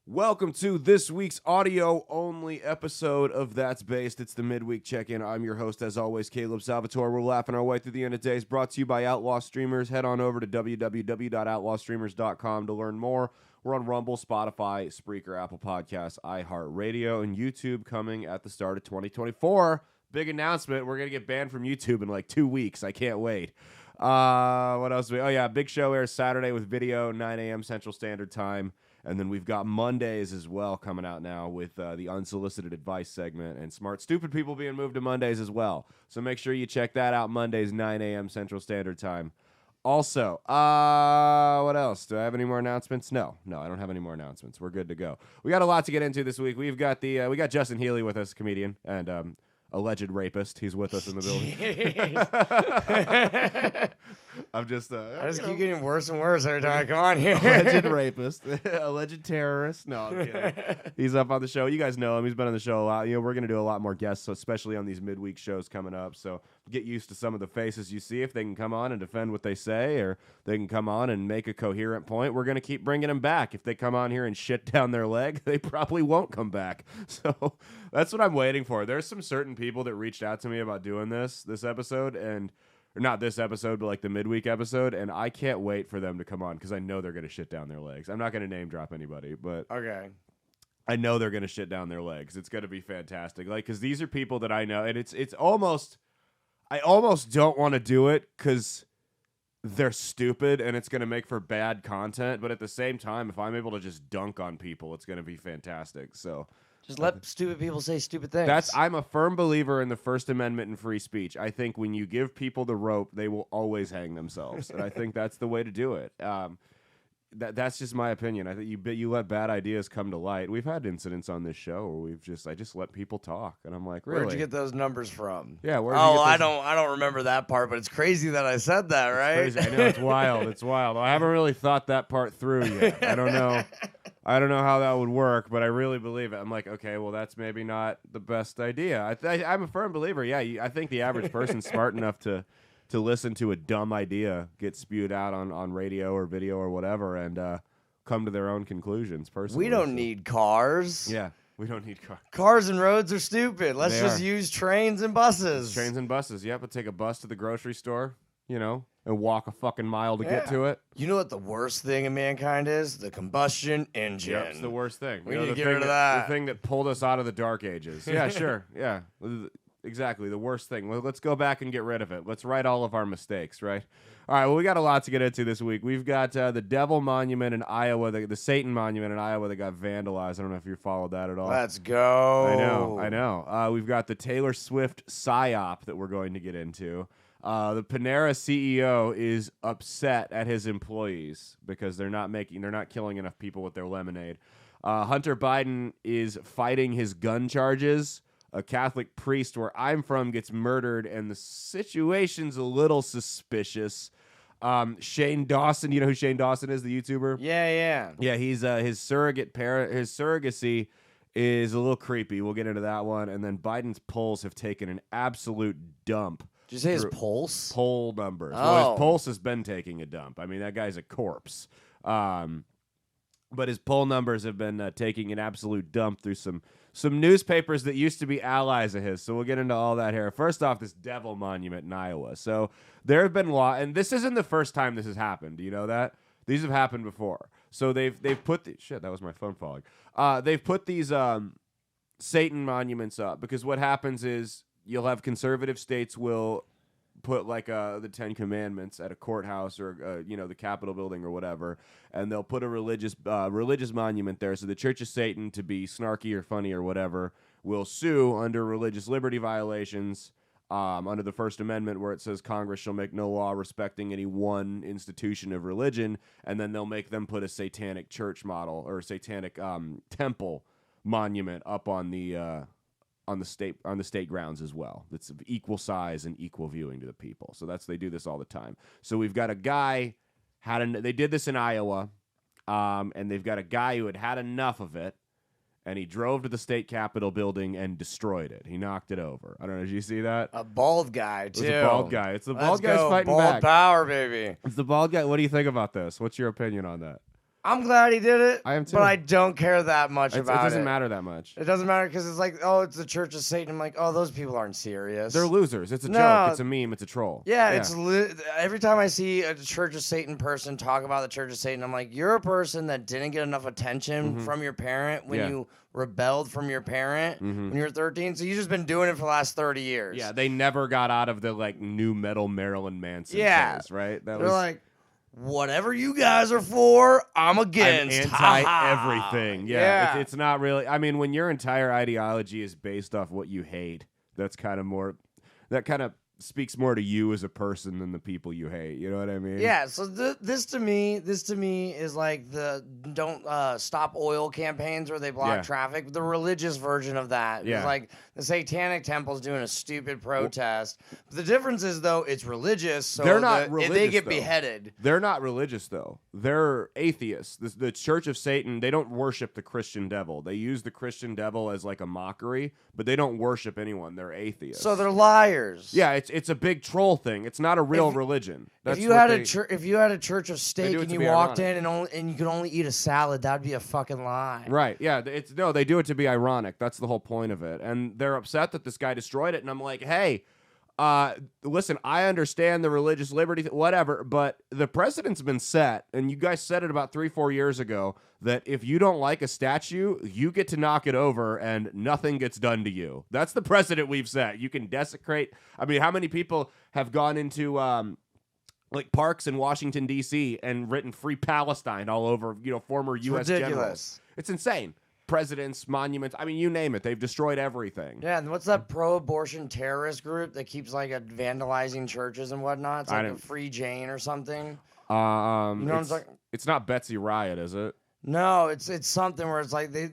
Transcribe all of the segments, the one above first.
Welcome to this week's audio-only episode of That's Based. It's the midweek check-in. I'm your host, as always, Caleb Salvatore. We're laughing our way through the end of days. Brought to you by Outlaw Streamers. Head on over to www.outlawstreamers.com to learn more. We're on Rumble, Spotify, Spreaker, Apple Podcasts, iHeartRadio, and YouTube coming at the start of 2024. Big announcement. We're going to get banned from YouTube in like 2 weeks. I can't wait. What else? Big show airs Saturday with video, 9 a.m. Central Standard Time. And then we've got Mondays as well coming out now with the unsolicited advice segment and smart, stupid people being moved to Mondays as well. So make sure you check that out Mondays, 9 a.m. Central Standard Time. Also, what else? Do I have any more announcements? No, I don't have any more announcements. We're good to go. We got a lot to get into this week. We've got we got Justin Healy with us, comedian and alleged rapist. He's with us in the building. I just keep getting worse and worse every time I come on here. Alleged rapist, alleged terrorist. No, I'm kidding. He's up on the show. You guys know him. He's been on the show a lot. You know, we're going to do a lot more guests, so especially on these midweek shows coming up. So get used to some of the faces you see. If they can come on and defend what they say, or they can come on and make a coherent point, we're going to keep bringing them back. If they come on here and shit down their leg, they probably won't come back. So that's what I'm waiting for. There's some certain people that reached out to me about doing this episode, or not this episode, but like the midweek episode, and I can't wait for them to come on because I know they're going to shit down their legs. I'm not going to name drop anybody, but okay, I know they're going to shit down their legs. It's going to be fantastic. Like, because these are people that I know, and it's almost, I almost don't want to do it because they're stupid and it's going to make for bad content, but at the same time, if I'm able to just dunk on people, it's going to be fantastic. So just let stupid people say stupid things. I'm a firm believer in the First Amendment and free speech. I think when you give people the rope, they will always hang themselves, and I think that's the way to do it. That's just my opinion. I think you let bad ideas come to light. We've had incidents on this show where I just let people talk, and I'm like, really? Where'd you get those numbers from? Yeah, I don't remember that part, but it's crazy that I said that, right? It's crazy. I know, it's wild. It's wild. I haven't really thought that part through yet. I don't know. I don't know how that would work, but I really believe it. I'm like, okay, well, that's maybe not the best idea. I'm a firm believer. Yeah, I think the average person's smart enough to listen to a dumb idea get spewed out on radio or video or whatever and come to their own conclusions personally. We don't need cars. Yeah, we don't need cars. Cars and roads are stupid. Let's just use trains and buses. Trains and buses. Yeah, but take a bus to the grocery store, and walk a fucking mile to get to it. You know what the worst thing in mankind is? The combustion engine. Yeah, it's the worst thing. We need to get rid of that. The thing that pulled us out of the dark ages. Yeah, sure. Yeah, exactly. The worst thing. Well, let's go back and get rid of it. Let's right all of our mistakes, right? All right, well, we got a lot to get into this week. We've got the Devil Monument in Iowa, the Satan Monument in Iowa that got vandalized. I don't know if you followed that at all. Let's go. I know. We've got the Taylor Swift Psyop that we're going to get into. The Panera CEO is upset at his employees because they're not killing enough people with their lemonade. Hunter Biden is fighting his gun charges. A Catholic priest where I'm from gets murdered, and the situation's a little suspicious. Shane Dawson, you know who Shane Dawson is, the YouTuber? Yeah. Yeah, he's his surrogacy is a little creepy. We'll get into that one. And then Biden's polls have taken an absolute dump. Did you say his pulse? Poll numbers. Oh. Well, his pulse has been taking a dump. I mean, that guy's a corpse. But his poll numbers have been taking an absolute dump through some newspapers that used to be allies of his. So we'll get into all that here. First off, this Devil Monument in Iowa. So there have been and this isn't the first time this has happened. Do you know that? These have happened before. So they've put shit. That was my phone falling. They've put these Satan monuments up because what happens is you'll have conservative states will put like the Ten Commandments at a courthouse or the Capitol building or whatever, and they'll put a religious monument there. So the Church of Satan, to be snarky or funny or whatever, will sue under religious liberty violations under the First Amendment, where it says Congress shall make no law respecting any one institution of religion, and then they'll make them put a satanic church model or a satanic temple monument up on the state grounds as well. That's of equal size and equal viewing to the people. So they do this all the time. So we've got a guy they did this in Iowa, and they've got a guy who had enough of it, and he drove to the state capitol building and destroyed it. He knocked it over. I don't know. Did you see that? A bald guy, too. It's a bald guy. It's the bald guy's fighting bald back. Power, baby. It's the bald guy. What do you think about this? What's your opinion on that? I'm glad he did it. I am too. But I don't care that much about it. It doesn't matter that much. It doesn't matter because it's like, oh, it's the Church of Satan. I'm like, oh, those people aren't serious. They're losers. It's a joke. It's a meme. It's a troll. Yeah, it's every time I see a Church of Satan person talk about the Church of Satan, I'm like, you're a person that didn't get enough attention from your parent when you rebelled from your parent when you were 13. So you've just been doing it for the last 30 years. Yeah, they never got out of the like new metal Marilyn Manson phase, right? They're like, whatever you guys are for, I'm against. I'm anti everything. Yeah. It's not really. I mean, when your entire ideology is based off what you hate, that kind of speaks more to you as a person than the people you hate. You know what I mean? Yeah. So this to me is like the don't stop oil campaigns where they block traffic. The religious version of that. Yeah. It's like the Satanic Temple's doing a stupid protest. But the difference is though it's religious, so they're not religious, they get though. beheaded. They're not religious though. They're atheists. The Church of Satan, they don't worship the Christian devil. They use the Christian devil as like a mockery, but they don't worship anyone. They're atheists. So they're liars. Yeah, it's a big troll thing. It's not a real religion. If you had a church of steak and you walked in and you could only eat a salad, that'd be a fucking lie. Right. Yeah. They do it to be ironic. That's the whole point of it. And they're upset that this guy destroyed it. And I'm like, hey, listen, I understand the religious liberty, whatever, but the precedent's been set, and you guys said it about 3-4 years ago, that if you don't like a statue, you get to knock it over and nothing gets done to you. That's the precedent we've set. You can desecrate. I mean, how many people have gone into like parks in Washington, D.C. and written Free Palestine all over, former U.S. generals? It's insane. Presidents, monuments, I mean, you name it. They've destroyed everything. Yeah, and what's that pro-abortion terrorist group that keeps like vandalizing churches and whatnot? It's like a Free Jane or something. You know what I'm talking? It's not Betsy Riot, is it? No, it's something where it's like they've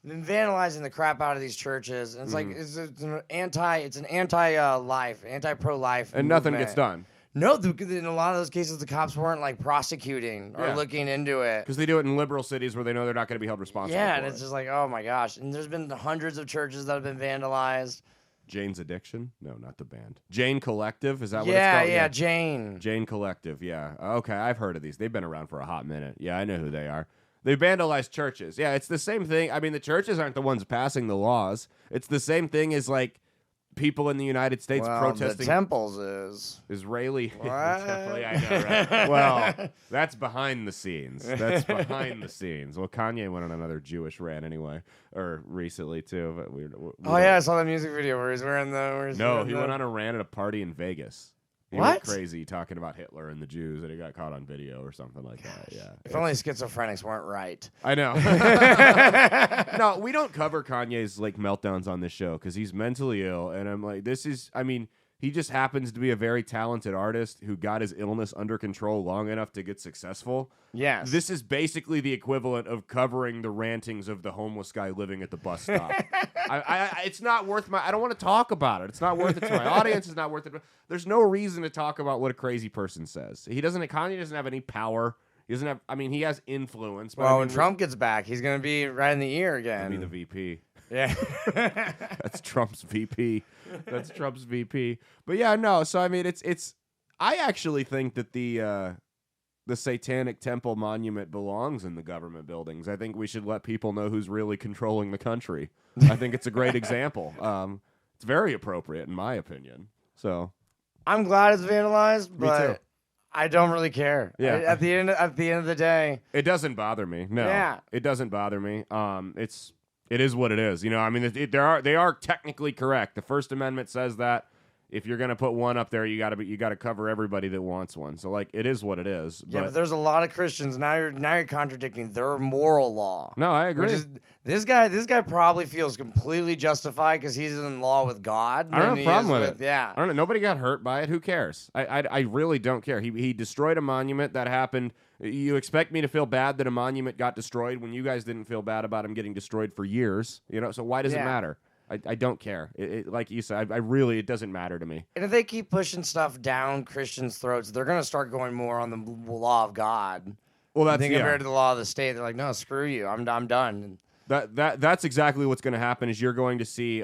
been vandalizing the crap out of these churches, and it's like it's an anti-life, anti-pro-life, and nothing gets done. No, in a lot of those cases, the cops weren't like prosecuting or looking into it because they do it in liberal cities where they know they're not going to be held responsible. Yeah, and it's just like, oh my gosh! And there's been hundreds of churches that have been vandalized. Jane's Addiction? No, not the band. Jane Collective? Is that what it's called? Yeah, Jane. Jane Collective. Yeah. Okay, I've heard of these. They've been around for a hot minute. Yeah, I know who they are. They vandalized churches. Yeah, it's the same thing. I mean, the churches aren't the ones passing the laws. It's the same thing as like people in the United States protesting. The temples is Israeli. What? I know, right? Well, that's behind the scenes. That's behind the scenes. Well, Kanye went on another Jewish rant anyway, or recently too. But we I saw the music video where he's wearing the. He went on a rant at a party in Vegas. He went crazy talking about Hitler and the Jews, and he got caught on video or something like that. Yeah. If only schizophrenics weren't right. I know. No, we don't cover Kanye's like meltdowns on this show because he's mentally ill, and I'm like, he just happens to be a very talented artist who got his illness under control long enough to get successful. Yes. This is basically the equivalent of covering the rantings of the homeless guy living at the bus stop. It's not worth I don't want to talk about it. It's not worth it to my audience. It's not worth it. There's no reason to talk about what a crazy person says. Kanye doesn't have any power. He doesn't have, he has influence. But when Trump gets back, he's going to be right in the ear again. He'll be the VP. Yeah. That's Trump's VP. But yeah, no. So, I actually think that the Satanic Temple monument belongs in the government buildings. I think we should let people know who's really controlling the country. I think it's a great example. It's very appropriate, in my opinion. So, I'm glad it's vandalized, but I don't really care. Yeah. At the end of the day, it doesn't bother me. No, it doesn't bother me. It is what it is. They are technically correct. The First Amendment says that if you're gonna put one up there, you gotta cover everybody that wants one. So it is what it is. But there's a lot of Christians now. You're contradicting their moral law. No, I agree. This guy probably feels completely justified because he's in law with God. I don't have a problem with it. Yeah, I don't know. Nobody got hurt by it. Who cares? I really don't care. He destroyed a monument that happened. You expect me to feel bad that a monument got destroyed when you guys didn't feel bad about him getting destroyed for years? So why does it matter? I don't care. Like you said, it doesn't matter to me. And if they keep pushing stuff down Christians' throats, they're going to start going more on the law of God. Well, that's compared to the law of the state. They're like, no, screw you. I'm done. That's exactly what's going to happen. Is you're going to see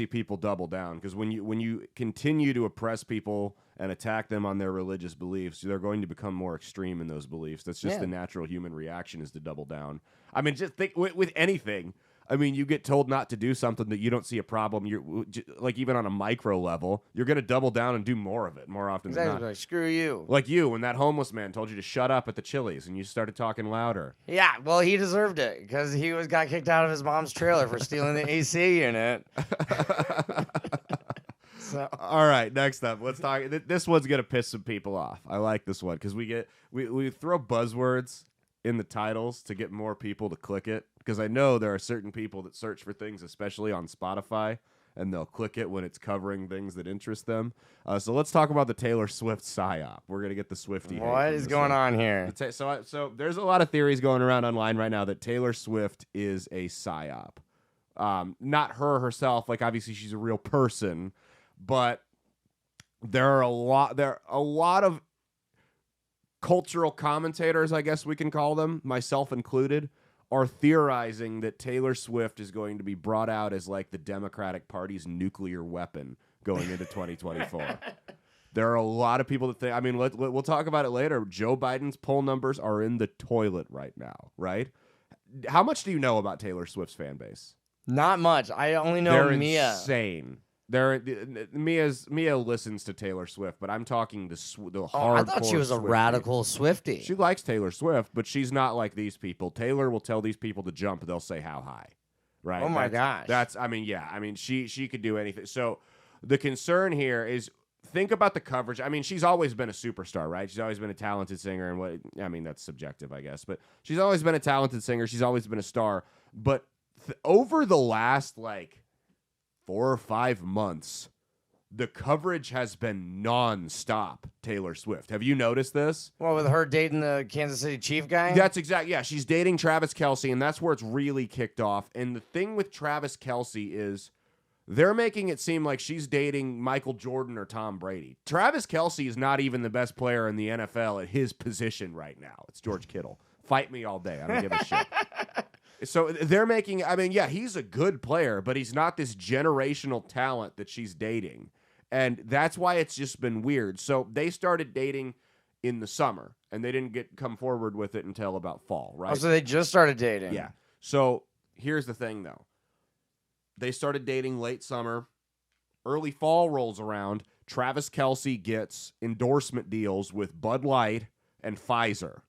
people double down, because when you continue to oppress people and attack them on their religious beliefs, they're going to become more extreme in those beliefs. That's just the natural human reaction, is to double down. I mean, just think with anything. I mean, you get told not to do something that you don't see a problem. You're like, even on a micro level, you're going to double down and do more of it more often than not. Like, screw you. Like you, when that homeless man told you to shut up at the Chili's and you started talking louder. Yeah, well, he deserved it, because he got kicked out of his mom's trailer for stealing the AC unit. So. All right, next up, let's talk. This one's going to piss some people off. I like this one because we throw buzzwords in the titles to get more people to click it, because I know there are certain people that search for things, especially on Spotify, and they'll click it when it's covering things that interest them. So let's talk about the Taylor Swift Psyop. We're going to get the Swiftie. What is going on here? So there's a lot of theories going around online right now that Taylor Swift is a Psyop. Not her herself, like obviously she's a real person, but there are a lot of cultural commentators, I guess we can call them, myself included, are theorizing that Taylor Swift is going to be brought out as like the Democratic Party's nuclear weapon going into 2024. There are a lot of people that think, I mean, we'll talk about it later. Joe Biden's poll numbers are in the toilet right now, right? How much do you know about Taylor Swift's fan base? Not much. I only know They're Mia. Insane. Mia listens to Taylor Swift, but I'm talking the hardcore. I thought she was a Swiftie. radical Swiftie. She likes Taylor Swift, but she's not like these people. Taylor will tell these people to jump; they'll say how high, right? Oh my gosh! She could do anything. So the concern here is, think about the coverage. I mean, she's always been a superstar, right? She's always been a talented singer, and that's subjective, I guess. But she's always been a talented singer. She's always been a star. But over the last 4 or 5 months, the coverage has been non-stop Taylor Swift. Have you noticed this? Well, with her dating the Kansas City Chief guy? That's exactly, yeah. She's dating Travis Kelce, and that's where it's really kicked off. And the thing with Travis Kelce is they're making it seem like she's dating Michael Jordan or Tom Brady. Travis Kelce is not even the best player in the NFL at his position right now. It's George Kittle. Fight me all day. I don't give a shit. So they're making, I mean, yeah, he's a good player, but he's not this generational talent that she's dating. And that's why it's just been weird. So they started dating in the summer, and they didn't come forward with it until about fall, right? Oh, so they just started dating. Yeah. So here's the thing, though. They started dating late summer. Early fall rolls around. Travis Kelce gets endorsement deals with Bud Light and Pfizer.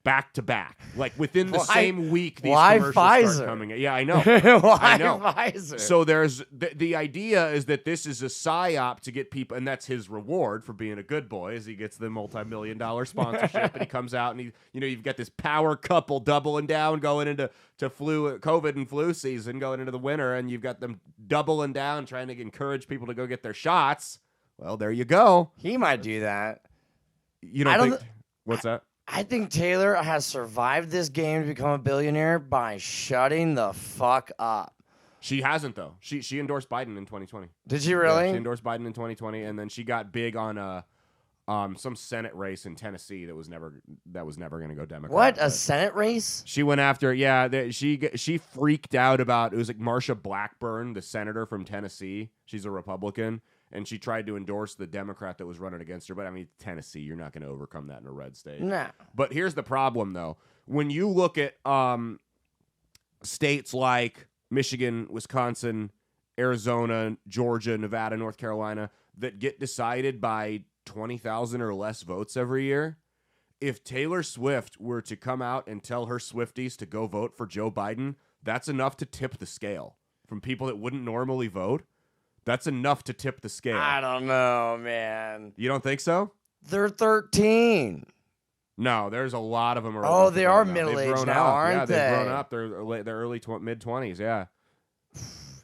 Back to back, like within the same week, these commercials start coming. Yeah, I know. I know. Pfizer? So there's the idea is that this is a psyop to get people, and that's his reward for being a good boy, is he gets the multi-million-dollar sponsorship, and he comes out and you've got this power couple doubling down going into COVID and flu season, going into the winter, and you've got them doubling down trying to encourage people to go get their shots. Well, there you go. He might do that. You don't think? What's that? I think Taylor has survived this game to become a billionaire by shutting the fuck up. She hasn't, though. She endorsed Biden in 2020. Did she really? Yeah, she endorsed Biden in 2020, and then she got big on some Senate race in Tennessee that was never going to go Democrat. What, a Senate race? She went after, she freaked out about, it was like Marsha Blackburn, the senator from Tennessee. She's a Republican. And she tried to endorse the Democrat that was running against her. But, I mean, Tennessee, you're not going to overcome that in a red state. No. But here's the problem, though. When you look at states like Michigan, Wisconsin, Arizona, Georgia, Nevada, North Carolina, that get decided by 20,000 or less votes every year, if Taylor Swift were to come out and tell her Swifties to go vote for Joe Biden, that's enough to tip the scale from people that wouldn't normally vote. That's enough to tip the scale. I don't know, man. You don't think so? They're 13. No, there's a lot of them. They are middle-aged now, aren't they? Yeah, they've grown up. They're early mid-20s, yeah.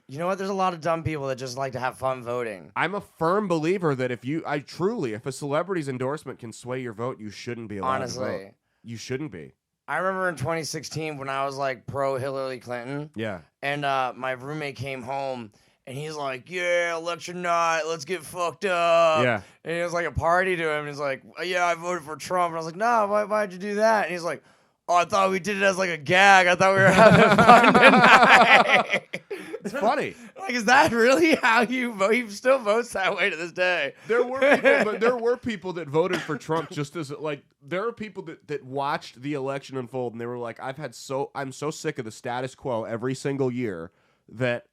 You know what? There's a lot of dumb people that just like to have fun voting. I'm a firm believer that if a celebrity's endorsement can sway your vote, you shouldn't be allowed to vote. You shouldn't be. I remember in 2016 when I was pro Hillary Clinton. Yeah. And my roommate came home. And he's like, yeah, election night, let's get fucked up. Yeah. And it was like a party to him. And he's like, yeah, I voted for Trump. And I was like, no, why'd you do that? And he's like, Oh, I thought we did it as like a gag. I thought we were having fun tonight. It's funny. Like, is that really how you vote? He still votes that way to this day. There were people that voted for Trump just as like there are people that watched the election unfold and they were like, I'm so sick of the status quo every single year that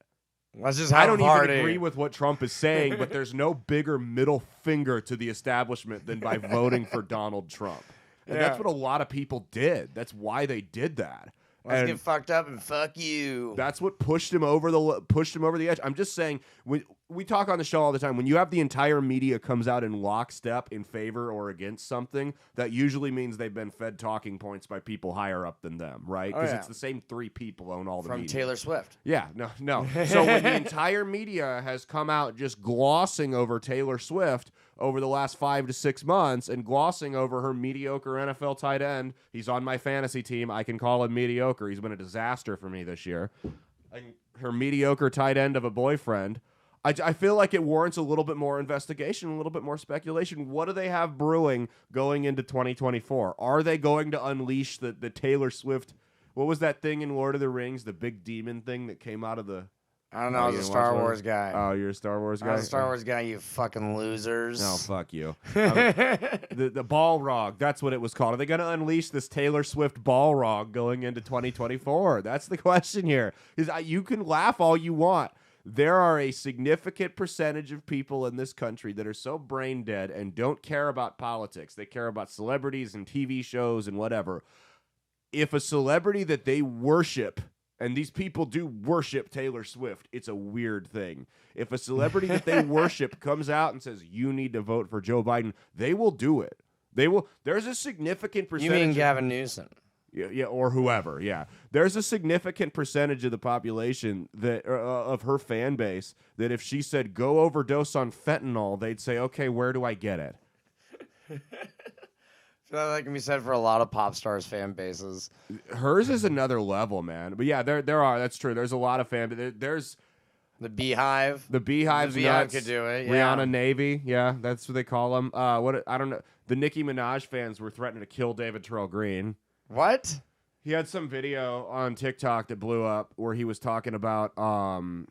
Let's just I don't even agree with what Trump is saying, but there's no bigger middle finger to the establishment than by voting for Donald Trump. And that's what a lot of people did. That's why they did that. Let's get fucked up and fuck you. That's what pushed him over the edge. I'm just saying, we talk on the show all the time. When you have the entire media comes out in lockstep in favor or against something, that usually means they've been fed talking points by people higher up than them, right? Because it's the same three people own all the media. From Taylor Swift. Yeah, no. So when the entire media has come out just glossing over Taylor Swift over the last 5 to 6 months and glossing over her mediocre NFL tight end, he's on my fantasy team. I can call him mediocre. He's been a disaster for me this year. Her mediocre tight end of a boyfriend. I feel like it warrants a little bit more investigation, a little bit more speculation. What do they have brewing going into 2024? Are they going to unleash the Taylor Swift? What was that thing in Lord of the Rings, the big demon thing that came out of the... I don't know. I was a Star Wars guy. Oh, you're a Star Wars guy? I was a Star Wars guy, you fucking losers. No, fuck you. The Balrog, that's what it was called. Are they going to unleash this Taylor Swift Balrog going into 2024? That's the question here. You can laugh all you want. There are a significant percentage of people in this country that are so brain dead and don't care about politics. They care about celebrities and TV shows and whatever. If a celebrity that they worship... And these people do worship Taylor Swift. It's a weird thing. If a celebrity that they worship comes out and says, you need to vote for Joe Biden, they will do it. They will. There's a significant percentage. You mean Gavin Newsom? Yeah, or whoever, yeah. There's a significant percentage of the population that of her fan base that if she said, go overdose on fentanyl, they'd say, okay, where do I get it? That can be said for a lot of pop stars' fan bases. Hers is another level, man. But yeah, there are. That's true. There's a lot of there's the Beehive. The Beehive's the Beehive nuts. could do it. Yeah. Rihanna Navy. Yeah, that's what they call them. I don't know. The Nicki Minaj fans were threatening to kill David Terrell Green. What? He had some video on TikTok that blew up where he was talking about.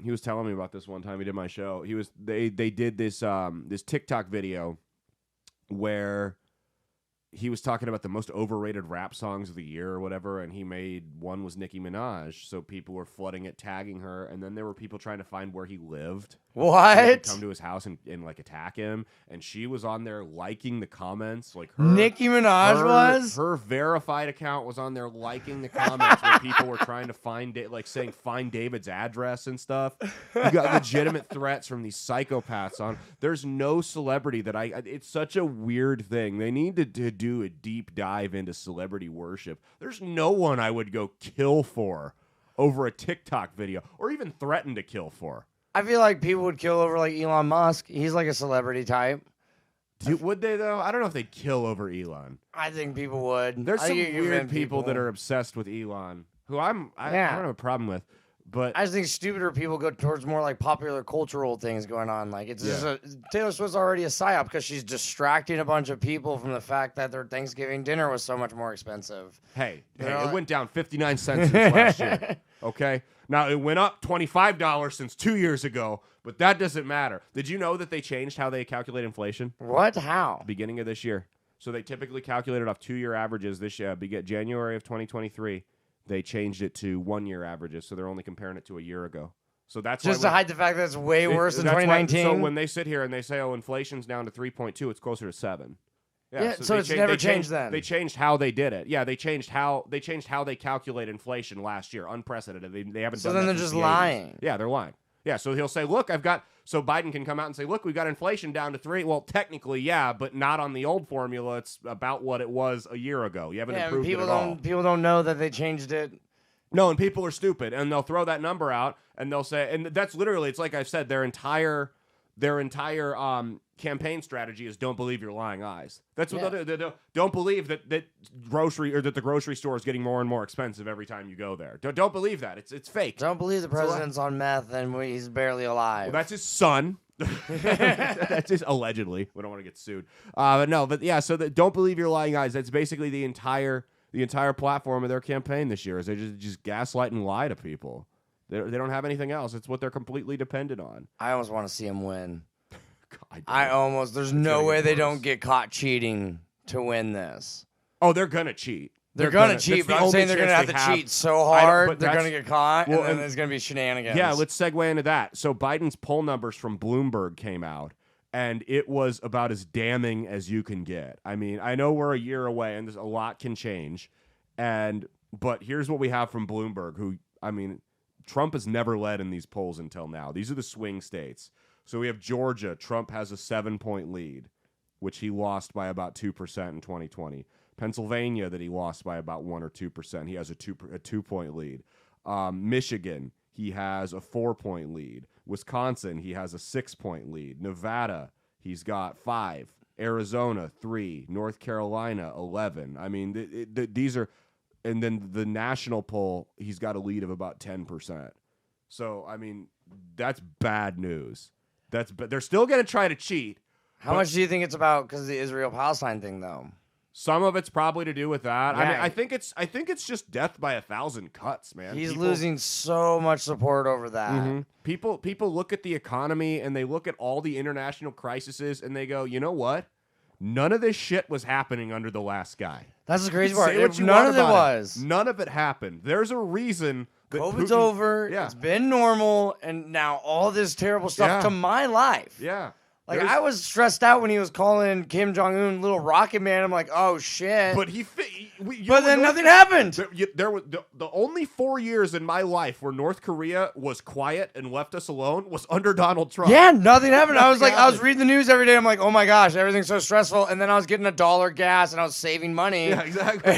He was telling me about this one time he did my show. They did this TikTok video where he was talking about the most overrated rap songs of the year or whatever, and he made one was Nicki Minaj, so people were flooding it, tagging her, and then there were people trying to find where he lived. What? Come to his house and like attack him, and she was on there liking the comments. Like Nicki Minaj was? Her verified account was on there liking the comments where people were trying to find it, like saying find David's address and stuff. You got legitimate threats from these psychopaths on. There's no celebrity that it's such a weird thing. They need to do a deep dive into celebrity worship. There's no one I would go kill for over a TikTok video or even threaten to kill for. I feel like people would kill over like Elon Musk. He's like a celebrity type. Would they though? I don't know if they'd kill over Elon. I think people would. There's some weird people that are obsessed with Elon, who I don't have a problem with. But I just think stupider people go towards more like popular cultural things going on. Like it's just Taylor Swift's already a psyop because she's distracting a bunch of people from the fact that their Thanksgiving dinner was so much more expensive. Hey, it went down 59 cents since last year. Okay, now it went up $25 since 2 years ago, but that doesn't matter. Did you know that they changed how they calculate inflation? What? How? Beginning of this year. So they typically calculated off 2 year averages. This year, January of 2023. They changed it to 1 year averages, so they're only comparing it to a year ago. So that's just to hide the fact that it's way worse than 2019. So when they sit here and they say, "Oh, inflation's down to 3.2," it's closer to 7. Yeah, so it's never changed then. They changed how they did it. Yeah, they changed how they calculate inflation last year. Unprecedented. They haven't. So done then that they're since just the 80s. lying. Yeah, they're lying. Yeah, so he'll say, "Look, So Biden can come out and say, "Look, we've got inflation down to 3." Well, technically, yeah, but not on the old formula. It's about what it was a year ago. You haven't improved it at all. People don't know that they changed it. No, and people are stupid, and they'll throw that number out, and they'll say, and that's literally, it's like I've said, their entire campaign strategy is don't believe your lying eyes. That's what they'll do. Don't believe that the grocery store is getting more and more expensive every time you go there. Don't believe that. It's fake. Don't believe the president's on meth and he's barely alive. Well, that's his son. That's just allegedly. We don't want to get sued. So don't believe your lying eyes. That's basically the entire the entire platform of their campaign this year is they just gaslight and lie to people. They don't have anything else. It's what they're completely dependent on. I almost want to see him win. God, there's no way they don't get caught cheating to win this. Oh, they're going to cheat. They're going to cheat, but I'm saying they're going to have to cheat so hard they're going to get caught, and then there's going to be shenanigans. Yeah, let's segue into that. So Biden's poll numbers from Bloomberg came out, and it was about as damning as you can get. I mean, I know we're a year away, and a lot can change, but here's what we have from Bloomberg, who, I mean, Trump has never led in these polls until now. These are the swing states. So we have Georgia. Trump has a 7-point lead, which he lost by about 2% in 2020. Pennsylvania, that he lost by about 1 or 2%. He has a 2-point lead. Michigan, he has a 4-point lead. Wisconsin, he has a 6-point lead. Nevada, he's got 5. Arizona, 3. North Carolina, 11. I mean, these are, and then the national poll, he's got a lead of about 10%. So, I mean, that's bad news. They're still going to try to cheat. How much do you think it's about because of the Israel-Palestine thing, though? Some of it's probably to do with that. Yeah. I mean, I think it's just death by 1,000 cuts, man. He's losing so much support over that. Mm-hmm. People look at the economy and they look at all the international crises and they go, you know what? None of this shit was happening under the last guy. That's the crazy part. None of it was. None of it happened. There's a reason that COVID's over. Yeah. It's been normal, and now all this terrible stuff to my life. Yeah. Like, I was stressed out when he was calling Kim Jong-un Little Rocket Man. I'm like, oh, shit. But then nothing happened. There was the only 4 years in my life where North Korea was quiet and left us alone was under Donald Trump. Yeah, nothing happened. I was reading the news every day. I'm like, oh, my gosh, everything's so stressful. And then I was getting $1 gas, and I was saving money. Yeah, exactly.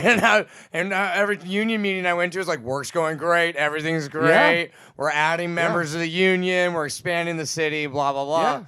And every union meeting I went to was like, work's going great. Everything's great. Yeah. We're adding members to the union. We're expanding the city, blah, blah, blah. Yeah.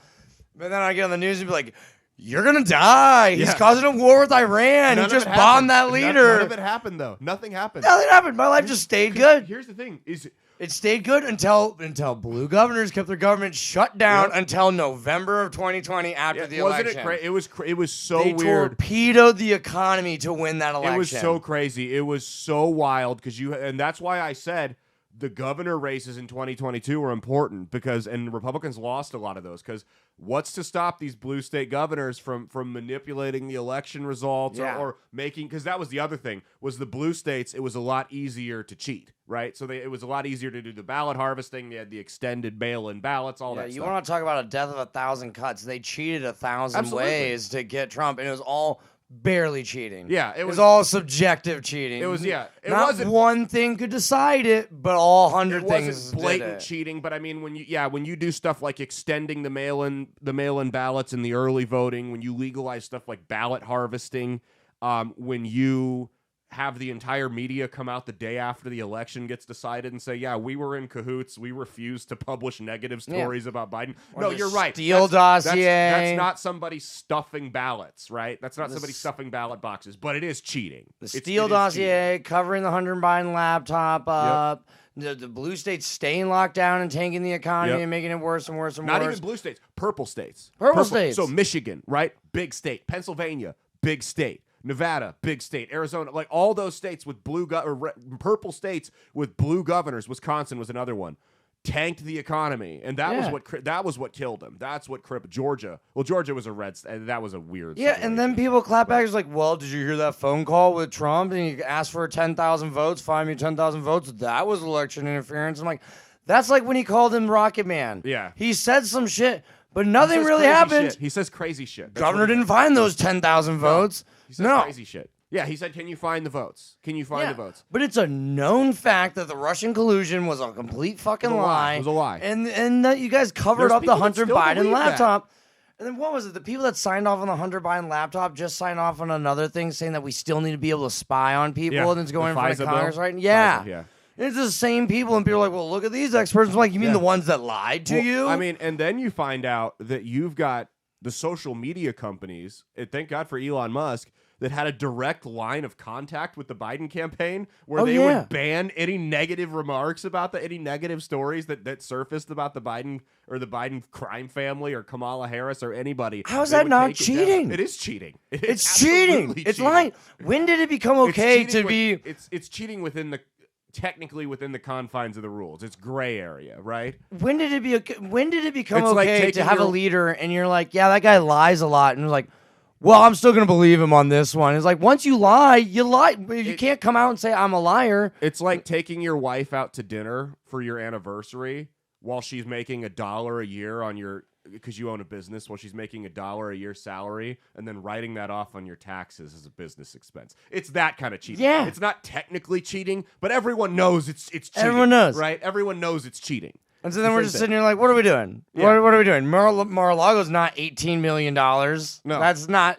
But then I get on the news and be like, you're going to die. He's causing a war with Iran. He just bombed that leader. None of it happened, though. Nothing happened. Nothing happened. My life just stayed good. Here's the thing. It stayed good until blue governors kept their government shut down until November of 2020 after the election. Wasn't it crazy? It was so they weird. Torpedoed the economy to win that election. It was so crazy. It was so wild and that's why I said the governor races in 2022 were important and Republicans lost a lot of those because what's to stop these blue state governors from manipulating the election results or making, because that was the other thing, was the blue states, it was a lot easier to cheat, right? So it was a lot easier to do the ballot harvesting. They had the extended mail-in ballots, all that stuff. You want to talk about a death of 1,000 cuts. They cheated 1,000 ways to get Trump, and it was all barely cheating. Yeah, it was all subjective cheating. It was It not wasn't one thing could decide it, but all 100 things. It wasn't blatant cheating, but I mean when you do stuff like extending the mail-in ballots and the early voting, when you legalize stuff like ballot harvesting, when you have the entire media come out the day after the election gets decided and say, yeah, we were in cahoots. We refused to publish negative stories about Biden. No, you're right. Steele dossier. That's not somebody stuffing ballots, right? That's not somebody stuffing ballot boxes, but it is cheating. The Steele dossier, covering the Hunter Biden laptop up. Yep. The blue states staying locked down and tanking the economy and making it worse and worse and not worse. Not even blue states. Purple states. Purple states. So Michigan, right? Big state. Pennsylvania, big state. Nevada, big state. Arizona, like all those states with purple states with blue governors. Wisconsin was another one. Tanked the economy, and that was what killed him. That's what crippled Georgia. Well, Georgia was a red state. That was a weird. Yeah, situation. And then people clap back. It's like, well, did you hear that phone call with Trump? And he asked for 10,000 votes. Find me 10,000 votes. That was election interference. I'm like, that's like when he called him Rocket Man. Yeah, he said some shit, but nothing really happened. He says crazy shit. Governor didn't find those 10,000 votes. He says crazy shit. Yeah, he said, can you find the votes? Can you find the votes? But it's a known fact that the Russian collusion was a complete fucking lie. It was a lie. And that you guys covered up the Hunter Biden laptop. And then what was it? The people that signed off on the Hunter Biden laptop just signed off on another thing saying that we still need to be able to spy on people and it's going in front of Congress, right? Yeah. Yeah. It's the same people, and people are like, well, look at these experts. I'm like, you mean the ones that lied to you? I mean, and then you find out that you've got the social media companies, and thank God for Elon Musk, that had a direct line of contact with the Biden campaign where would ban any negative remarks about any negative stories that surfaced about the Biden or the Biden crime family or Kamala Harris or anybody. How is that not cheating? It is cheating. It's cheating. It's lying. When did it become okay to be? It's cheating technically within the confines of the rules. It's gray area, right? When did it become okay to have a leader and you're like, yeah, that guy lies a lot, and you're like, well, I'm still gonna believe him on this one. It's like once you lie, you lie. You can't come out and say I'm a liar. It's like taking your wife out to dinner for your anniversary while she's making $1 a year because you own a business, while she's making $1 a year salary, and then writing that off on your taxes as a business expense. It's that kind of cheating. Yeah. It's not technically cheating, but everyone knows it's cheating. Everyone knows. Right? Everyone knows it's cheating. And so then we're just sitting here like, what are we doing? Yeah. What are we doing? Mar-a-Lago's not $18 million. No. That's not...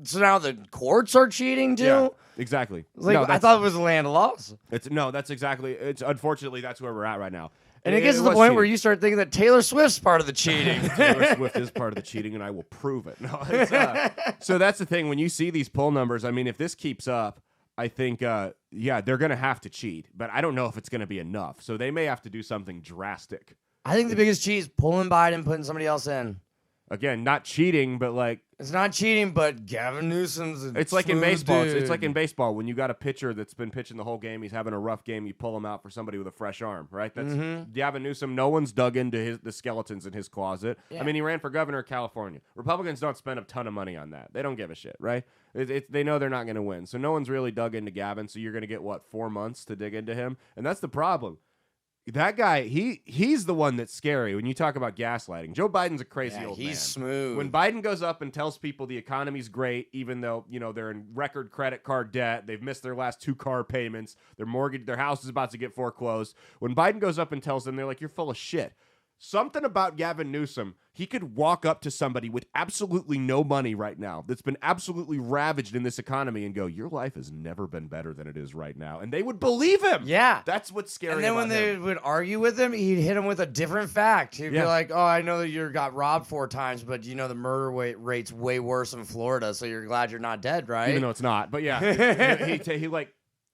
So now the courts are cheating too? Yeah, exactly. I thought it was a land of laws. Unfortunately, that's where we're at right now. And it gets to the point where you start thinking that Taylor Swift's part of the cheating. Taylor Swift is part of the cheating, and I will prove it. No, so that's the thing. When you see these poll numbers, I mean, if this keeps up, I think, they're going to have to cheat. But I don't know if it's going to be enough. So they may have to do something drastic. I think the biggest cheat is pulling Biden, putting somebody else in. Again, not cheating, but like... It's not cheating, but Gavin Newsom's a It's like in baseball. Dude. It's like in baseball. When you got a pitcher that's been pitching the whole game, he's having a rough game, you pull him out for somebody with a fresh arm, right? That's Gavin Newsom. No one's dug into the skeletons in his closet. Yeah. I mean, he ran for governor of California. Republicans don't spend a ton of money on that. They don't give a shit, right? They know they're not going to win. So no one's really dug into Gavin, so you're going to get, 4 months to dig into him? And that's the problem. That guy, he's the one that's scary when you talk about gaslighting. Joe Biden's a crazy old man. He's smooth. When Biden goes up and tells people the economy's great, even though, they're in record credit card debt, they've missed their last 2 car payments, their house is about to get foreclosed. When Biden goes up and tells them, they're like, you're full of shit. Something about Gavin Newsom, he could walk up to somebody with absolutely no money right now that's been absolutely ravaged in this economy and go, your life has never been better than it is right now. And they would believe him. Yeah. That's what's scary. And then when they would argue with him, he'd hit him with a different fact. He'd be like, oh, I know that you got robbed 4 times, but the murder rate's way worse in Florida, so you're glad you're not dead, right? Even though it's not. But yeah, he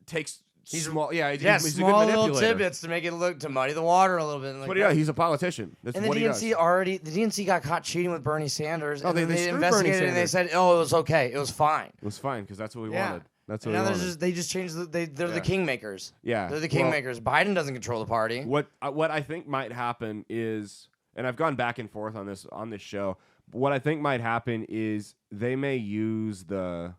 takes... He's small, he's small a good manipulator. Little tidbits to make it to muddy the water a little bit. But he's a politician. That's and the DNC got caught cheating with Bernie Sanders. Oh, and they investigated and they said, oh, it was okay, it was fine. It was fine because that's what we wanted. That's what and we now wanted. they just changed. They're the kingmakers. Yeah, they're the kingmakers. Biden doesn't control the party. What I think might happen is, and I've gone back and forth on this show. What I think might happen is they may use the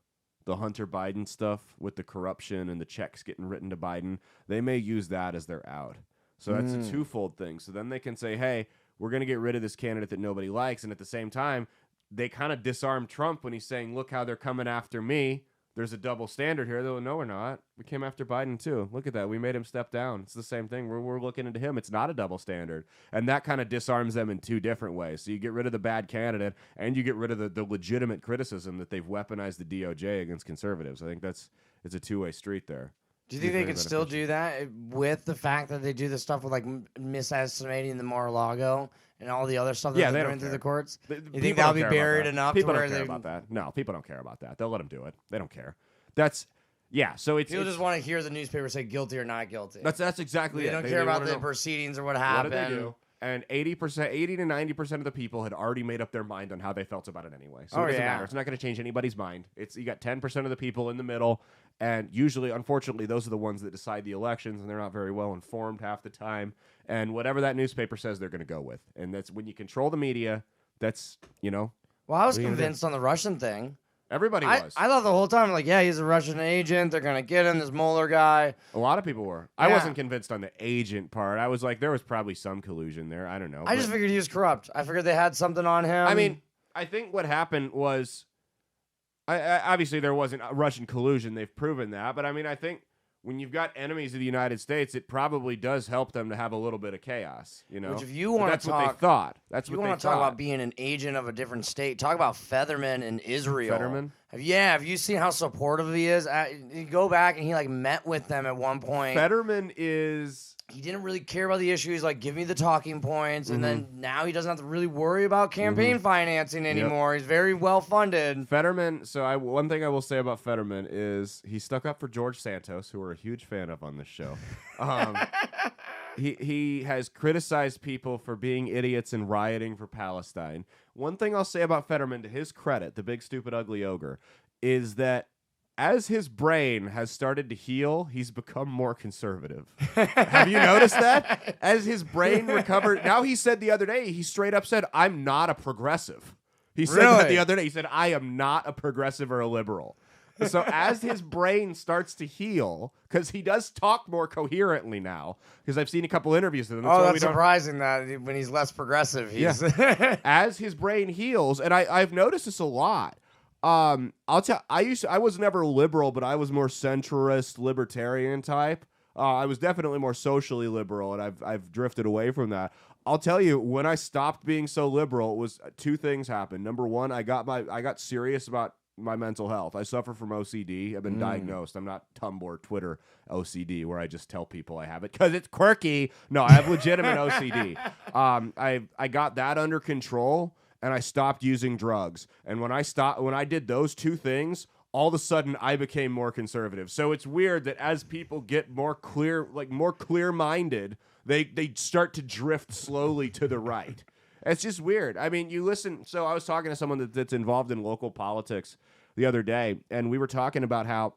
Hunter Biden stuff with the corruption and the checks getting written to Biden. They may use that as their out. So that's a twofold thing. So then they can say, hey, we're going to get rid of this candidate that nobody likes. And at the same time, they kind of disarm Trump when he's saying, look how they're coming after me. There's a double standard here. They'll no, we're not. We came after Biden too. Look at that. We made him step down. It's the same thing. We're looking into him. It's not a double standard. And that kind of disarms them in 2 different ways. So you get rid of the bad candidate and you get rid of the legitimate criticism that they've weaponized the DOJ against conservatives. I think it's a 2-way street there. Do you think they could still do that with the fact that they do the stuff with misestimating the Mar-a-Lago and all the other stuff that they're doing through the courts? You think that'll be buried enough? People don't care about that. No, people don't care about that. They'll let them do it. They don't care. So people just want to hear the newspaper say guilty or not guilty. That's exactly it. They don't care about the proceedings or what happened. What did they do? And 80 to 90% of the people had already made up their mind on how they felt about it anyway. So it doesn't matter. It's not going to change anybody's mind. You got 10% of the people in the middle, and usually, unfortunately, those are the ones that decide the elections, and they're not very well informed half the time. And whatever that newspaper says, they're going to go with. And that's when you control the media. That's Well, I was convinced on the Russian thing. Everybody was. I thought the whole time, he's a Russian agent. They're going to get him, this Mueller guy. A lot of people were. I wasn't convinced on the agent part. I was like, there was probably some collusion there. I don't know. I just figured he was corrupt. I figured they had something on him. I mean, I think what happened was, obviously there wasn't Russian collusion. They've proven that. But I mean, I think when you've got enemies of the United States, it probably does help them to have a little bit of chaos, Which if you want to talk... That's what they thought. That's what they thought. You want to talk about being an agent of a different state. Talk about Fetterman in Israel. Fetterman? Have you seen how supportive he is? You go back and he met with them at one point. Fetterman is... he didn't really care about the issues, like give me the talking points, and then now he doesn't have to really worry about campaign financing anymore. He's very well funded. Fetterman. So one thing I will say about Fetterman is he stuck up for George Santos, who we're a huge fan of on this show. He has criticized people for being idiots and rioting for Palestine. One thing I'll say about Fetterman, to his credit, the big stupid ugly ogre, is that as his brain has started to heal, he's become more conservative. Have you noticed that? As his brain recovered, now he said the other day, he straight up said, I'm not a progressive. He said that the other day. He said, I am not a progressive or a liberal. So as his brain starts to heal, because he does talk more coherently now, because I've seen a couple interviews with him. That's surprising that when he's less progressive, he's... Yeah. As his brain heals, and I've noticed this a lot. I'll tell. I was never liberal, but I was more centrist, libertarian type. I was definitely more socially liberal, and I've drifted away from that. I'll tell you, when I stopped being so liberal, it was two things happened. Number one, I got serious about my mental health. I suffer from OCD. I've been diagnosed. I'm not Tumblr or Twitter OCD, where I just tell people I have it because it's quirky. No, I have legitimate OCD. I got that under control. And I stopped using drugs. And when I did those two things, all of a sudden I became more conservative. So it's weird that as people get more clear-minded, they start to drift slowly to the right. It's just weird. I mean, you listen. So I was talking to someone that's involved in local politics the other day, and we were talking about how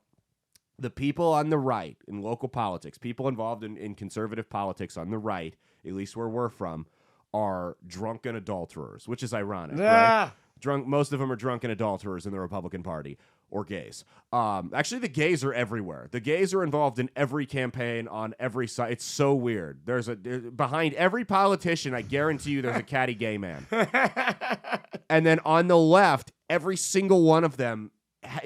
the people on the right in local politics, people involved in conservative politics on the right, at least where we're from, are drunken adulterers, which is ironic. Right? Most of them are drunken adulterers in the Republican Party, or gays. Actually, the gays are everywhere. The gays are involved in every campaign on every side. It's so weird. Behind every politician, I guarantee you, there's a catty gay man. And then on the left, every single one of them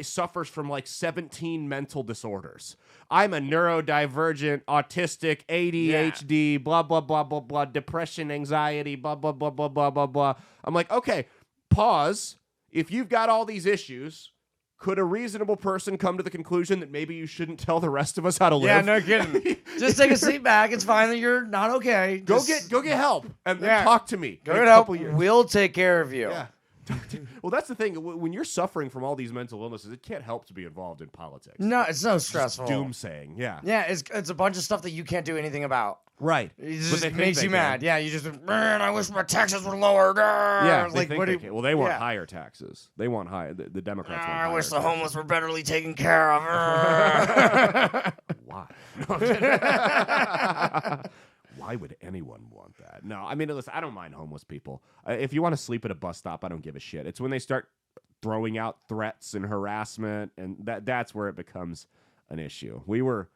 suffers from like 17 mental disorders. I'm a neurodivergent, autistic, ADHD, blah, blah, blah, blah, blah, depression, anxiety, blah, blah, blah, blah, blah, blah, blah. I'm like, okay, pause. If you've got all these issues, could a reasonable person come to the conclusion that maybe you shouldn't tell the rest of us how to live? Yeah, no kidding. Just take a seat back. It's fine that you're not okay. Go get help and then talk to me. Go get help. We'll take care of you. Yeah. Well, that's the thing. When you're suffering from all these mental illnesses, it can't help to be involved in politics. No, it's so stressful. It's doomsaying, yeah. Yeah, it's a bunch of stuff that you can't do anything about. Right. It just makes you mad. Yeah, you just, man, I wish my taxes were lower. Yeah, like, well, they want higher taxes. They want higher. The Democrats want higher. I wish the homeless were betterly taken care of. Why? Why would anyone want that? No, I mean, listen, I don't mind homeless people. If you want to sleep at a bus stop, I don't give a shit. It's when they start throwing out threats and harassment, and that's where it becomes an issue. We were